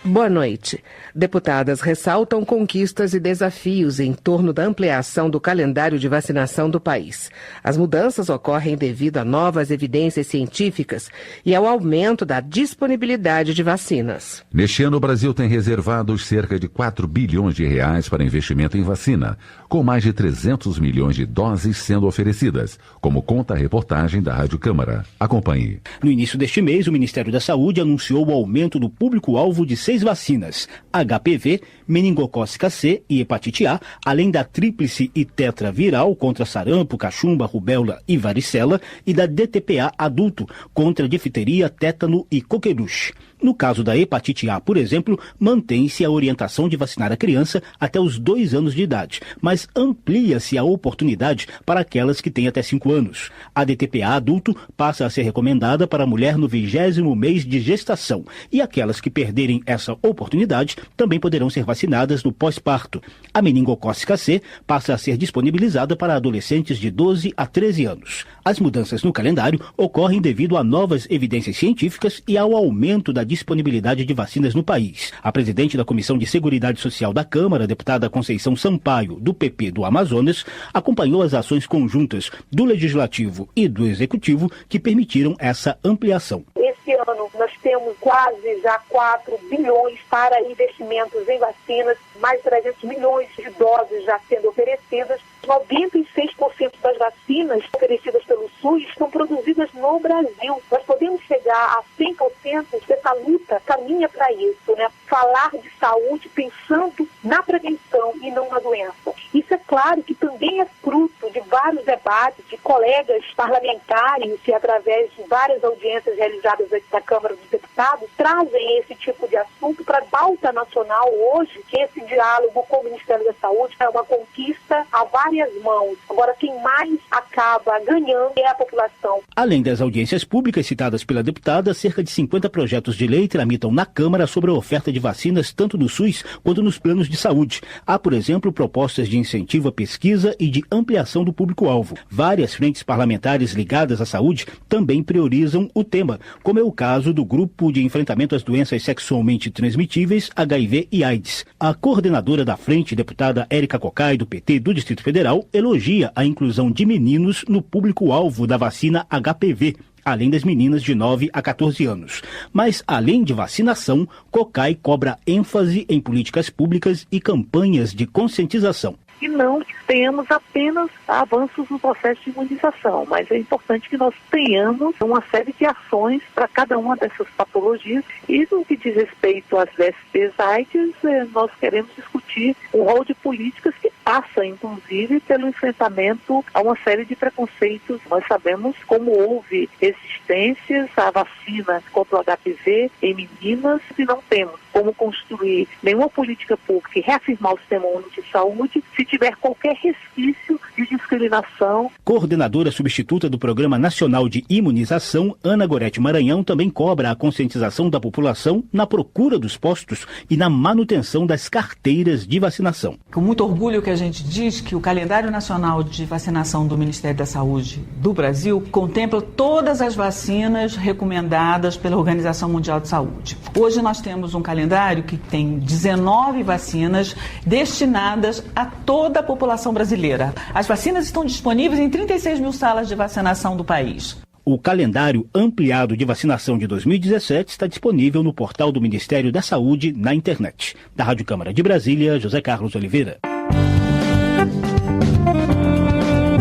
Boa noite. Deputadas ressaltam conquistas e desafios em torno da ampliação do calendário de vacinação do país. As mudanças ocorrem devido a novas evidências científicas e ao aumento da disponibilidade de vacinas. Neste ano, o Brasil tem reservado cerca de 4 bilhões de reais para investimento em vacina, com mais de 300 milhões de doses sendo oferecidas, como conta a reportagem da Rádio Câmara. Acompanhe. No início deste mês, o Ministério da Saúde anunciou o aumento do público-alvo de 6 vacinas, HPV, meningocócica C e hepatite A, além da tríplice e tetraviral contra sarampo, cachumba, rubéola e varicela e da DTPA adulto contra difteria, tétano e coqueluche. No caso da hepatite A, por exemplo, mantém-se a orientação de vacinar a criança até os 2 anos de idade, mas amplia-se a oportunidade para aquelas que têm até 5 anos. A DTPA adulto passa a ser recomendada para a mulher no 20º mês de gestação e aquelas que perderem essa oportunidade também poderão ser vacinadas no pós-parto. A meningocócica C passa a ser disponibilizada para adolescentes de 12 a 13 anos. As mudanças no calendário ocorrem devido a novas evidências científicas e ao aumento da disponibilidade de vacinas no país. A presidente da Comissão de Seguridade Social da Câmara, a deputada Conceição Sampaio, do PP do Amazonas, acompanhou as ações conjuntas do Legislativo e do Executivo que permitiram essa ampliação. Esse ano nós temos quase já 4 bilhões para investimentos em vacinas, mais de 300 milhões de doses já sendo oferecidas. 96% das vacinas oferecidas pelo SUS estão produzidas no Brasil. Nós podemos chegar a 100% dessa luta, caminha para isso, né? Falar de saúde pensando na prevenção e não na doença. Isso é claro que também é fruto de vários debates de colegas parlamentares que, através de várias audiências realizadas aqui na Câmara dos Deputados, trazem esse tipo de assunto para a pauta nacional hoje, que esse diálogo com o Ministério da Saúde é uma conquista a várias mãos. Agora, quem mais acaba ganhando é a população. Além das audiências públicas citadas pela deputada, cerca de 50 projetos de lei tramitam na Câmara sobre a oferta de vacinas tanto no SUS quanto nos planos de saúde. Há, por exemplo, propostas de incentivo à pesquisa e de ampliação do público-alvo. Várias frentes parlamentares ligadas à saúde também priorizam o tema, como é o caso do Grupo de Enfrentamento às Doenças Sexualmente Transmitíveis, HIV e AIDS. A coordenadora da frente, deputada Érica Cocai, do PT do Distrito Federal, elogia a inclusão de meninos no público-alvo da vacina HPV, além das meninas de 9 a 14 anos. Mas, além de vacinação, Cocai cobra ênfase em políticas públicas e campanhas de conscientização. e não tenhamos apenas avanços no processo de imunização, mas é importante que nós tenhamos uma série de ações para cada uma dessas patologias. E no que diz respeito às VSPs/AIDS, nós queremos discutir um rol de políticas que passa, inclusive, pelo enfrentamento a uma série de preconceitos. Nós sabemos como houve resistências à vacina contra o HPV em meninas e não temos como construir nenhuma política pública e reafirmar o Sistema Único de Saúde se tiver qualquer resquício de discriminação. Coordenadora substituta do Programa Nacional de Imunização, Ana Gorete Maranhão, também cobra a conscientização da população na procura dos postos e na manutenção das carteiras de vacinação. Com muito orgulho que a gente diz que o calendário nacional de vacinação do Ministério da Saúde do Brasil contempla todas as vacinas recomendadas pela Organização Mundial de Saúde. Hoje nós temos um calendário que tem 19 vacinas destinadas a toda a população brasileira. As vacinas estão disponíveis em 36 mil salas de vacinação do país. O calendário ampliado de vacinação de 2017 está disponível no portal do Ministério da Saúde na internet. Da Rádio Câmara de Brasília, José Carlos Oliveira.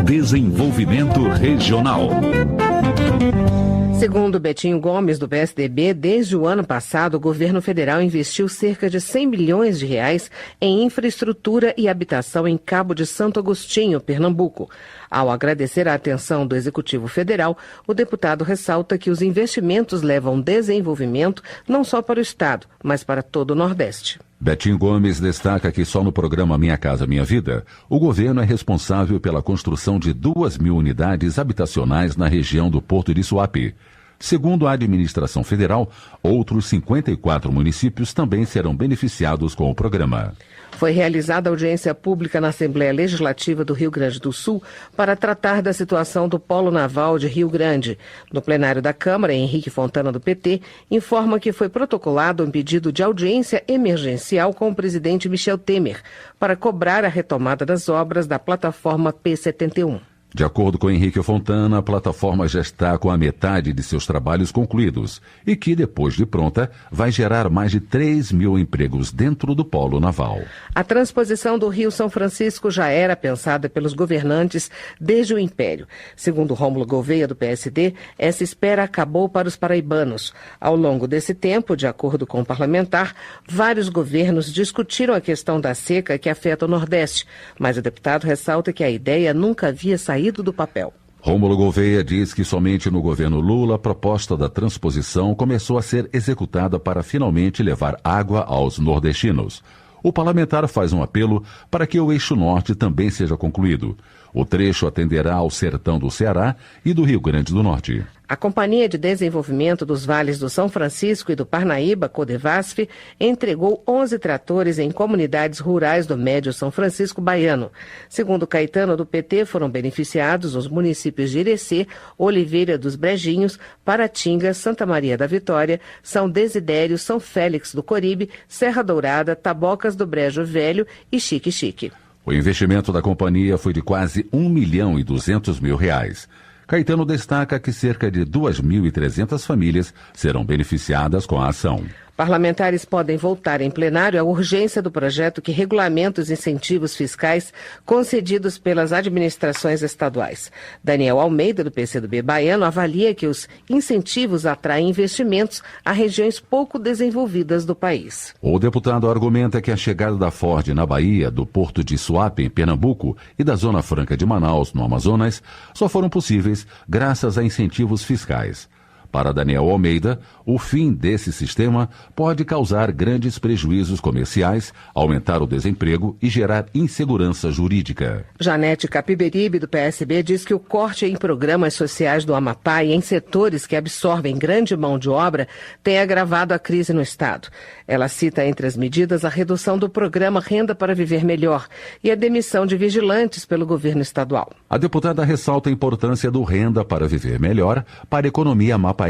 Desenvolvimento Regional. Segundo Betinho Gomes, do PSDB, desde o ano passado, o governo federal investiu cerca de 100 milhões de reais em infraestrutura e habitação em Cabo de Santo Agostinho, Pernambuco. Ao agradecer a atenção do Executivo Federal, o deputado ressalta que os investimentos levam desenvolvimento não só para o Estado, mas para todo o Nordeste. Betinho Gomes destaca que só no programa Minha Casa Minha Vida, o governo é responsável pela construção de 2.000 unidades habitacionais na região do Porto de Suape. Segundo a administração federal, outros 54 municípios também serão beneficiados com o programa. Foi realizada audiência pública na Assembleia Legislativa do Rio Grande do Sul para tratar da situação do Polo Naval de Rio Grande. No plenário da Câmara, Henrique Fontana, do PT, informa que foi protocolado um pedido de audiência emergencial com o presidente Michel Temer para cobrar a retomada das obras da plataforma P-71. De acordo com Henrique Fontana, a plataforma já está com a metade de seus trabalhos concluídos e que, depois de pronta, vai gerar mais de 3.000 empregos dentro do polo naval. A transposição do Rio São Francisco já era pensada pelos governantes desde o Império. Segundo Rômulo Gouveia, do PSD, essa espera acabou para os paraibanos. Ao longo desse tempo, de acordo com o parlamentar, vários governos discutiram a questão da seca que afeta o Nordeste, mas o deputado ressalta que a ideia nunca havia saído do papel. Rômulo Gouveia diz que somente no governo Lula a proposta da transposição começou a ser executada para finalmente levar água aos nordestinos. O parlamentar faz um apelo para que o eixo norte também seja concluído. O trecho atenderá ao sertão do Ceará e do Rio Grande do Norte. A Companhia de Desenvolvimento dos Vales do São Francisco e do Parnaíba, Codevasf, entregou 11 tratores em comunidades rurais do Médio São Francisco baiano. Segundo Caetano, do PT, foram beneficiados os municípios de Irecê, Oliveira dos Brejinhos, Paratinga, Santa Maria da Vitória, São Desidério, São Félix do Coribe, Serra Dourada, Tabocas do Brejo Velho e Xique-Xique. O investimento da companhia foi de quase R$1.200.000. Caetano destaca que cerca de 2.300 famílias serão beneficiadas com a ação. Parlamentares podem votar em plenário a urgência do projeto que regulamenta os incentivos fiscais concedidos pelas administrações estaduais. Daniel Almeida, do PCdoB baiano, avalia que os incentivos atraem investimentos a regiões pouco desenvolvidas do país. O deputado argumenta que a chegada da Ford na Bahia, do Porto de Suape, em Pernambuco, e da Zona Franca de Manaus, no Amazonas, só foram possíveis graças a incentivos fiscais. Para Daniel Almeida, o fim desse sistema pode causar grandes prejuízos comerciais, aumentar o desemprego e gerar insegurança jurídica. Janete Capiberibe, do PSB, diz que o corte em programas sociais do Amapá e em setores que absorvem grande mão de obra tem agravado a crise no Estado. Ela cita entre as medidas a redução do programa Renda para Viver Melhor e a demissão de vigilantes pelo governo estadual. A deputada ressalta a importância do Renda para Viver Melhor para a economia amapaense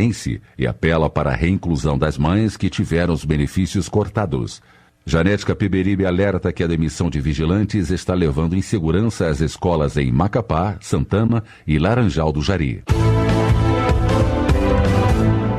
e apela para a reinclusão das mães que tiveram os benefícios cortados. Janete Capiberibe alerta que a demissão de vigilantes está levando insegurança às escolas em Macapá, Santana e Laranjal do Jari.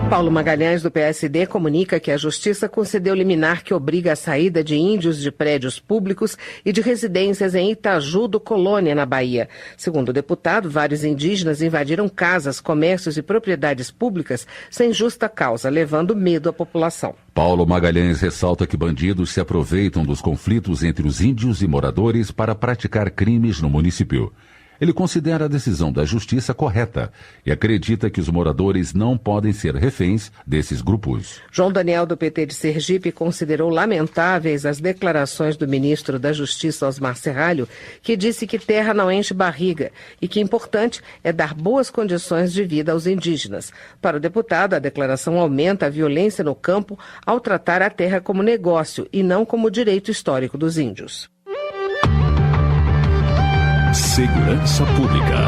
Paulo Magalhães, do PSD, comunica que a Justiça concedeu liminar que obriga a saída de índios de prédios públicos e de residências em Itaju do Colônia, na Bahia. Segundo o deputado, vários indígenas invadiram casas, comércios e propriedades públicas sem justa causa, levando medo à população. Paulo Magalhães ressalta que bandidos se aproveitam dos conflitos entre os índios e moradores para praticar crimes no município. Ele considera a decisão da Justiça correta e acredita que os moradores não podem ser reféns desses grupos. João Daniel, do PT de Sergipe, considerou lamentáveis as declarações do ministro da Justiça, Osmar Serralho, que disse que terra não enche barriga e que importante é dar boas condições de vida aos indígenas. Para o deputado, a declaração aumenta a violência no campo ao tratar a terra como negócio e não como direito histórico dos índios. Segurança Pública.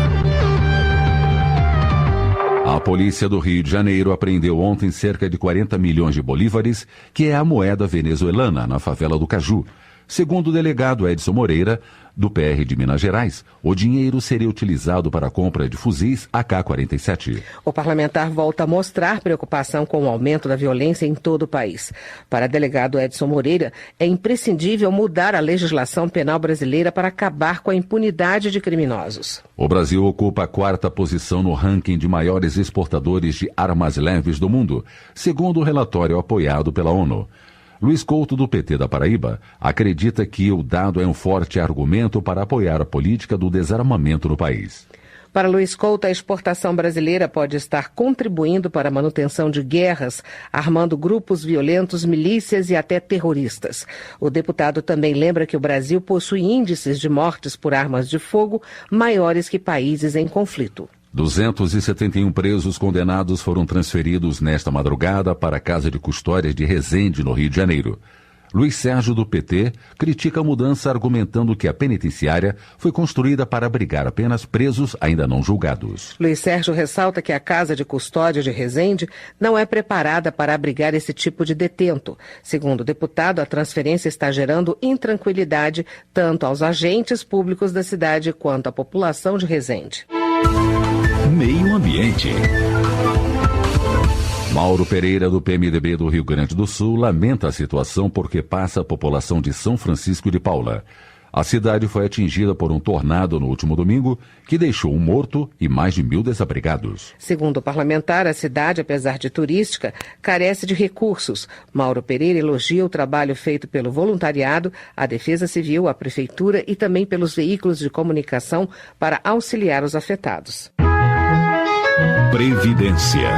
A polícia do Rio de Janeiro apreendeu ontem cerca de 40 milhões de bolívares, que é a moeda venezuelana, na favela do Caju. Segundo o delegado Edson Moreira, do PR de Minas Gerais, o dinheiro seria utilizado para a compra de fuzis AK-47. O parlamentar volta a mostrar preocupação com o aumento da violência em todo o país. Para o delegado Edson Moreira, é imprescindível mudar a legislação penal brasileira para acabar com a impunidade de criminosos. O Brasil ocupa a 4ª posição no ranking de maiores exportadores de armas leves do mundo, segundo o relatório apoiado pela ONU. Luiz Couto, do PT da Paraíba, acredita que o dado é um forte argumento para apoiar a política do desarmamento no país. Para Luiz Couto, a exportação brasileira pode estar contribuindo para a manutenção de guerras, armando grupos violentos, milícias e até terroristas. O deputado também lembra que o Brasil possui índices de mortes por armas de fogo maiores que países em conflito. 271 presos condenados foram transferidos nesta madrugada para a Casa de Custódia de Resende, no Rio de Janeiro. Luiz Sérgio, do PT, critica a mudança argumentando que a penitenciária foi construída para abrigar apenas presos ainda não julgados. Luiz Sérgio ressalta que a Casa de Custódia de Resende não é preparada para abrigar esse tipo de detento. Segundo o deputado, a transferência está gerando intranquilidade tanto aos agentes públicos da cidade quanto à população de Resende. Meio Ambiente. Mauro Pereira, do PMDB do Rio Grande do Sul, lamenta a situação porque passa a população de São Francisco de Paula. A cidade foi atingida por um tornado no último domingo, que deixou um morto e mais de 1.000 desabrigados. Segundo o parlamentar, a cidade, apesar de turística, carece de recursos. Mauro Pereira elogia o trabalho feito pelo voluntariado, a Defesa Civil, a Prefeitura e também pelos veículos de comunicação para auxiliar os afetados. Previdência.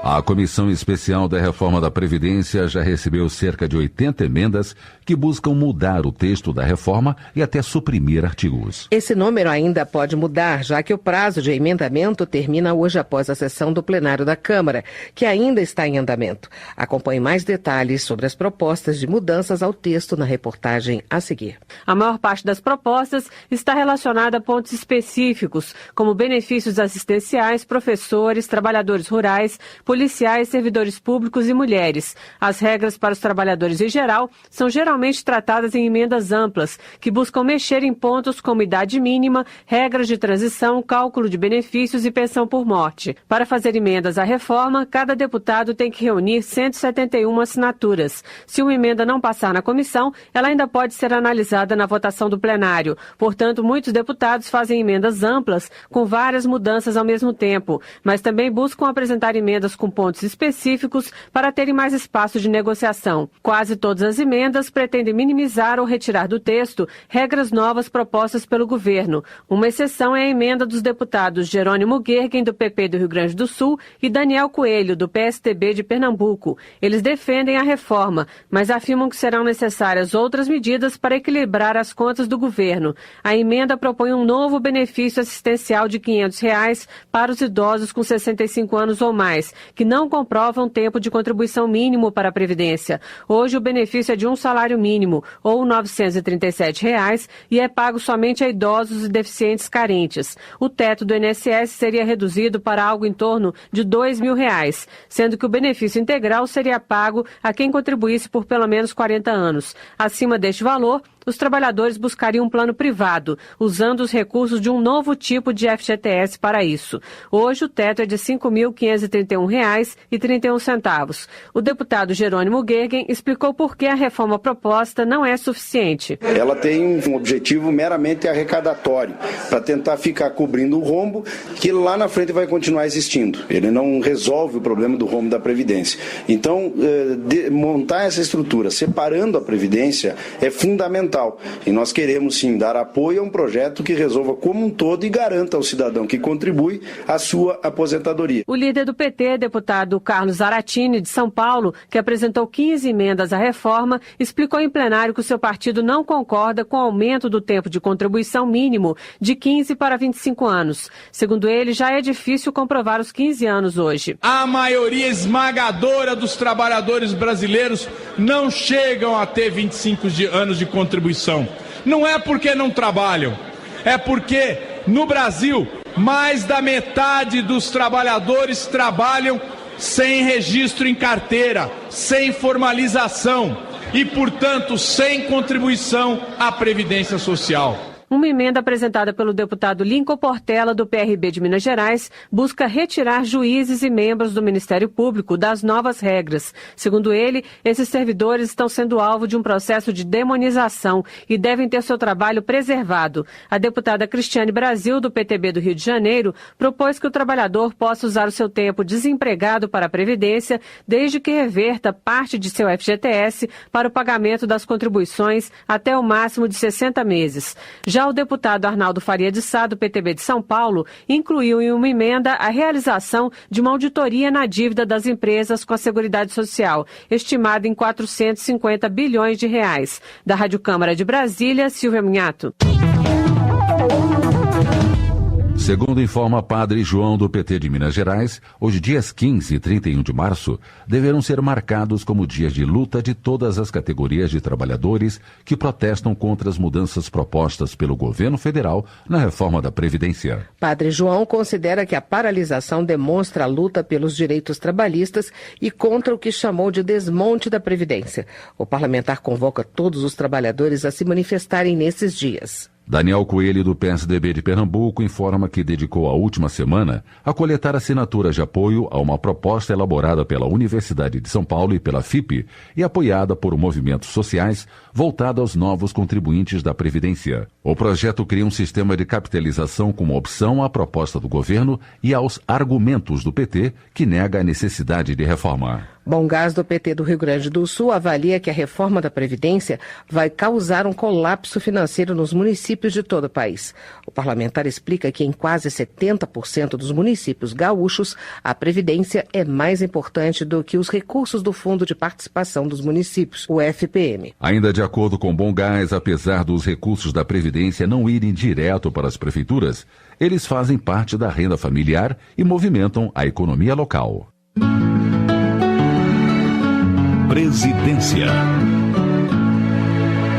A Comissão Especial da Reforma da Previdência já recebeu cerca de 80 emendas que buscam mudar o texto da reforma e até suprimir artigos. Esse número ainda pode mudar, já que o prazo de emendamento termina hoje após a sessão do plenário da Câmara, que ainda está em andamento. Acompanhe mais detalhes sobre as propostas de mudanças ao texto na reportagem a seguir. A maior parte das propostas está relacionada a pontos específicos, como benefícios assistenciais, professores, trabalhadores rurais, policiais, servidores públicos e mulheres. As regras para os trabalhadores em geral são geralmente tratadas em emendas amplas, que buscam mexer em pontos como idade mínima, regras de transição, cálculo de benefícios e pensão por morte. Para fazer emendas à reforma, cada deputado tem que reunir 171 assinaturas. Se uma emenda não passar na comissão, ela ainda pode ser analisada na votação do plenário. Portanto, muitos deputados fazem emendas amplas com várias mudanças ao mesmo tempo, mas também buscam apresentar emendas com pontos específicos para terem mais espaço de negociação. Quase todas as emendas pretendem minimizar ou retirar do texto regras novas propostas pelo governo. Uma exceção é a emenda dos deputados Jerônimo Gergen, do PP do Rio Grande do Sul, e Daniel Coelho, do PSTB de Pernambuco. Eles defendem a reforma, mas afirmam que serão necessárias outras medidas para equilibrar as contas do governo. A emenda propõe um novo benefício assistencial de R$ 500 para os idosos com 65 anos ou mais, que não comprovam tempo de contribuição mínimo para a Previdência. Hoje o benefício é de um salário mínimo, ou R$ 937, e é pago somente a idosos e deficientes carentes. O teto do INSS seria reduzido para algo em torno de R$ 2.000, sendo que o benefício integral seria pago a quem contribuísse por pelo menos 40 anos. Acima deste valor, os trabalhadores buscariam um plano privado, usando os recursos de um novo tipo de FGTS para isso. Hoje, o teto é de R$ 5.531,31. O deputado Jerônimo Gergen explicou por que a reforma proposta não é suficiente. Ela tem um objetivo meramente arrecadatório, para tentar ficar cobrindo o rombo que lá na frente vai continuar existindo. Ele não resolve o problema do rombo da Previdência. Então, montar essa estrutura, separando a Previdência, é fundamental. E nós queremos, sim, dar apoio a um projeto que resolva como um todo e garanta ao cidadão que contribui a sua aposentadoria. O líder do PT, deputado Carlos Zaratini, de São Paulo, que apresentou 15 emendas à reforma, explicou em plenário que o seu partido não concorda com o aumento do tempo de contribuição mínimo de 15 para 25 anos. Segundo ele, já é difícil comprovar os 15 anos hoje. A maioria esmagadora dos trabalhadores brasileiros não chegam a ter 25 anos de contribuição. Não é porque não trabalham, é porque no Brasil mais da metade dos trabalhadores trabalham sem registro em carteira, sem formalização e, portanto, sem contribuição à Previdência Social. Uma emenda apresentada pelo deputado Lincoln Portela, do PRB de Minas Gerais, busca retirar juízes e membros do Ministério Público das novas regras. Segundo ele, esses servidores estão sendo alvo de um processo de demonização e devem ter seu trabalho preservado. A deputada Cristiane Brasil, do PTB do Rio de Janeiro, propôs que o trabalhador possa usar o seu tempo desempregado para a Previdência, desde que reverta parte de seu FGTS para o pagamento das contribuições até o máximo de 60 meses. Já o deputado Arnaldo Faria de Sá, do PTB de São Paulo, incluiu em uma emenda a realização de uma auditoria na dívida das empresas com a Seguridade Social, estimada em R$ 450 bilhões. Da Rádio Câmara de Brasília, Silvia Minhato. Segundo informa Padre João do PT de Minas Gerais, os dias 15 e 31 de março deverão ser marcados como dias de luta de todas as categorias de trabalhadores que protestam contra as mudanças propostas pelo governo federal na reforma da Previdência. Padre João considera que a paralisação demonstra a luta pelos direitos trabalhistas e contra o que chamou de desmonte da Previdência. O parlamentar convoca todos os trabalhadores a se manifestarem nesses dias. Daniel Coelho, do PSDB de Pernambuco, informa que dedicou a última semana a coletar assinaturas de apoio a uma proposta elaborada pela Universidade de São Paulo e pela FIP e apoiada por movimentos sociais voltada aos novos contribuintes da Previdência. O projeto cria um sistema de capitalização como opção à proposta do governo e aos argumentos do PT, que nega a necessidade de reforma. Bom Gás, do PT do Rio Grande do Sul, avalia que a reforma da Previdência vai causar um colapso financeiro nos municípios de todo o país. O parlamentar explica que em quase 70% dos municípios gaúchos, a Previdência é mais importante do que os recursos do Fundo de Participação dos Municípios, o FPM. Ainda de acordo com Bom Gás, apesar dos recursos da Previdência não irem direto para as prefeituras, eles fazem parte da renda familiar e movimentam a economia local. Presidência.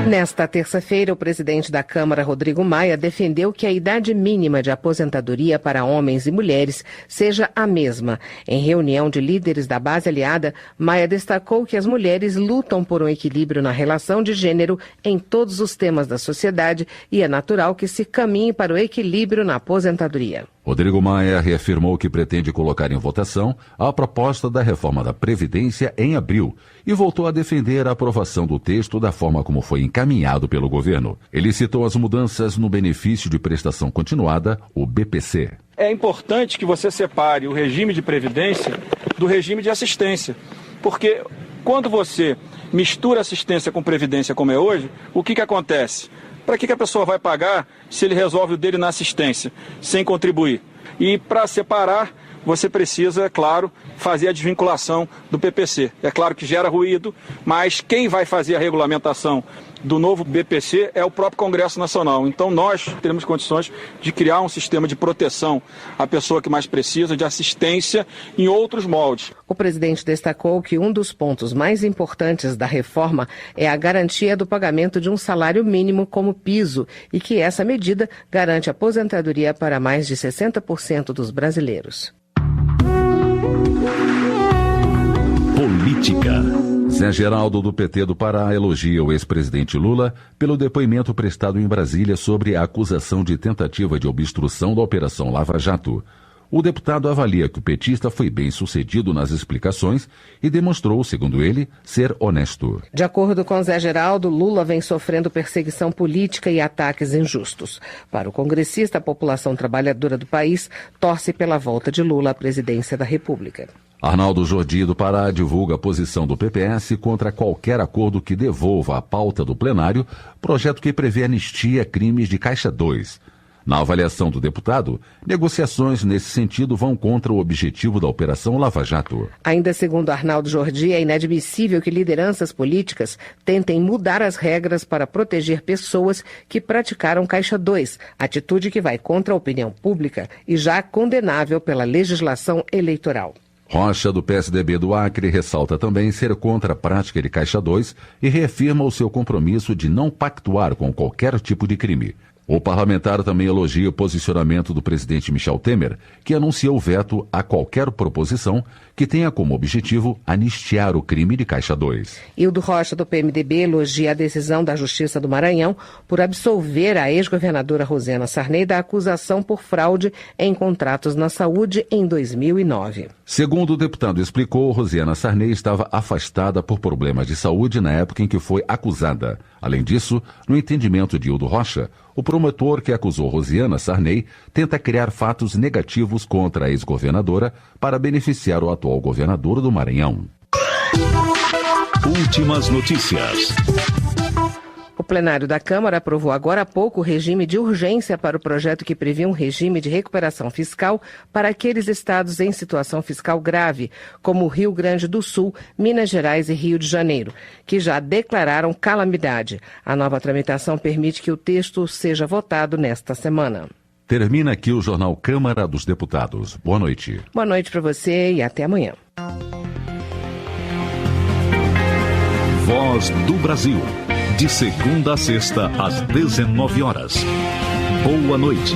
Nesta terça-feira, o presidente da Câmara, Rodrigo Maia, defendeu que a idade mínima de aposentadoria para homens e mulheres seja a mesma. Em reunião de líderes da base aliada, Maia destacou que as mulheres lutam por um equilíbrio na relação de gênero em todos os temas da sociedade e é natural que se caminhe para o equilíbrio na aposentadoria. Rodrigo Maia reafirmou que pretende colocar em votação a proposta da reforma da Previdência em abril e voltou a defender a aprovação do texto da forma como foi encaminhado pelo governo. Ele citou as mudanças no benefício de prestação continuada, o BPC. É importante que você separe o regime de previdência do regime de assistência, porque quando você mistura assistência com previdência como é hoje, o que acontece? Para que a pessoa vai pagar se ele resolve o dele na assistência, sem contribuir? E para separar, você precisa, é claro, fazer a desvinculação do PPC. É claro que gera ruído, mas quem vai fazer a regulamentação do novo BPC é o próprio Congresso Nacional. Então nós teremos condições de criar um sistema de proteção à pessoa que mais precisa, de assistência em outros moldes. O presidente destacou que um dos pontos mais importantes da reforma é a garantia do pagamento de um salário mínimo como piso e que essa medida garante aposentadoria para mais de 60% dos brasileiros. Política. Zé Geraldo, do PT do Pará, elogia o ex-presidente Lula pelo depoimento prestado em Brasília sobre a acusação de tentativa de obstrução da Operação Lava Jato. O deputado avalia que o petista foi bem sucedido nas explicações e demonstrou, segundo ele, ser honesto. De acordo com Zé Geraldo, Lula vem sofrendo perseguição política e ataques injustos. Para o congressista, a população trabalhadora do país torce pela volta de Lula à presidência da República. Arnaldo Jordi, do Pará, divulga a posição do PPS contra qualquer acordo que devolva à pauta do plenário projeto que prevê anistia a crimes de Caixa 2. Na avaliação do deputado, negociações nesse sentido vão contra o objetivo da Operação Lava Jato. Ainda segundo Arnaldo Jordi, é inadmissível que lideranças políticas tentem mudar as regras para proteger pessoas que praticaram Caixa 2, atitude que vai contra a opinião pública e já condenável pela legislação eleitoral. Rocha, do PSDB do Acre, ressalta também ser contra a prática de Caixa 2 e reafirma o seu compromisso de não pactuar com qualquer tipo de crime. O parlamentar também elogia o posicionamento do presidente Michel Temer, que anunciou veto a qualquer proposição que tenha como objetivo anistiar o crime de Caixa 2. Hildo Rocha, do PMDB, elogia a decisão da Justiça do Maranhão por absolver a ex-governadora Rosiana Sarney da acusação por fraude em contratos na saúde em 2009. Segundo o deputado explicou, Rosiana Sarney estava afastada por problemas de saúde na época em que foi acusada. Além disso, no entendimento de Hildo Rocha, o promotor que acusou Rosiana Sarney tenta criar fatos negativos contra a ex-governadora para beneficiar o atual governador do Maranhão. Últimas notícias. O plenário da Câmara aprovou agora há pouco o regime de urgência para o projeto que previa um regime de recuperação fiscal para aqueles estados em situação fiscal grave, como Rio Grande do Sul, Minas Gerais e Rio de Janeiro, que já declararam calamidade. A nova tramitação permite que o texto seja votado nesta semana. Termina aqui o Jornal Câmara dos Deputados. Boa noite. Boa noite para você e até amanhã. Voz do Brasil. De segunda a sexta, às 19 horas. Boa noite.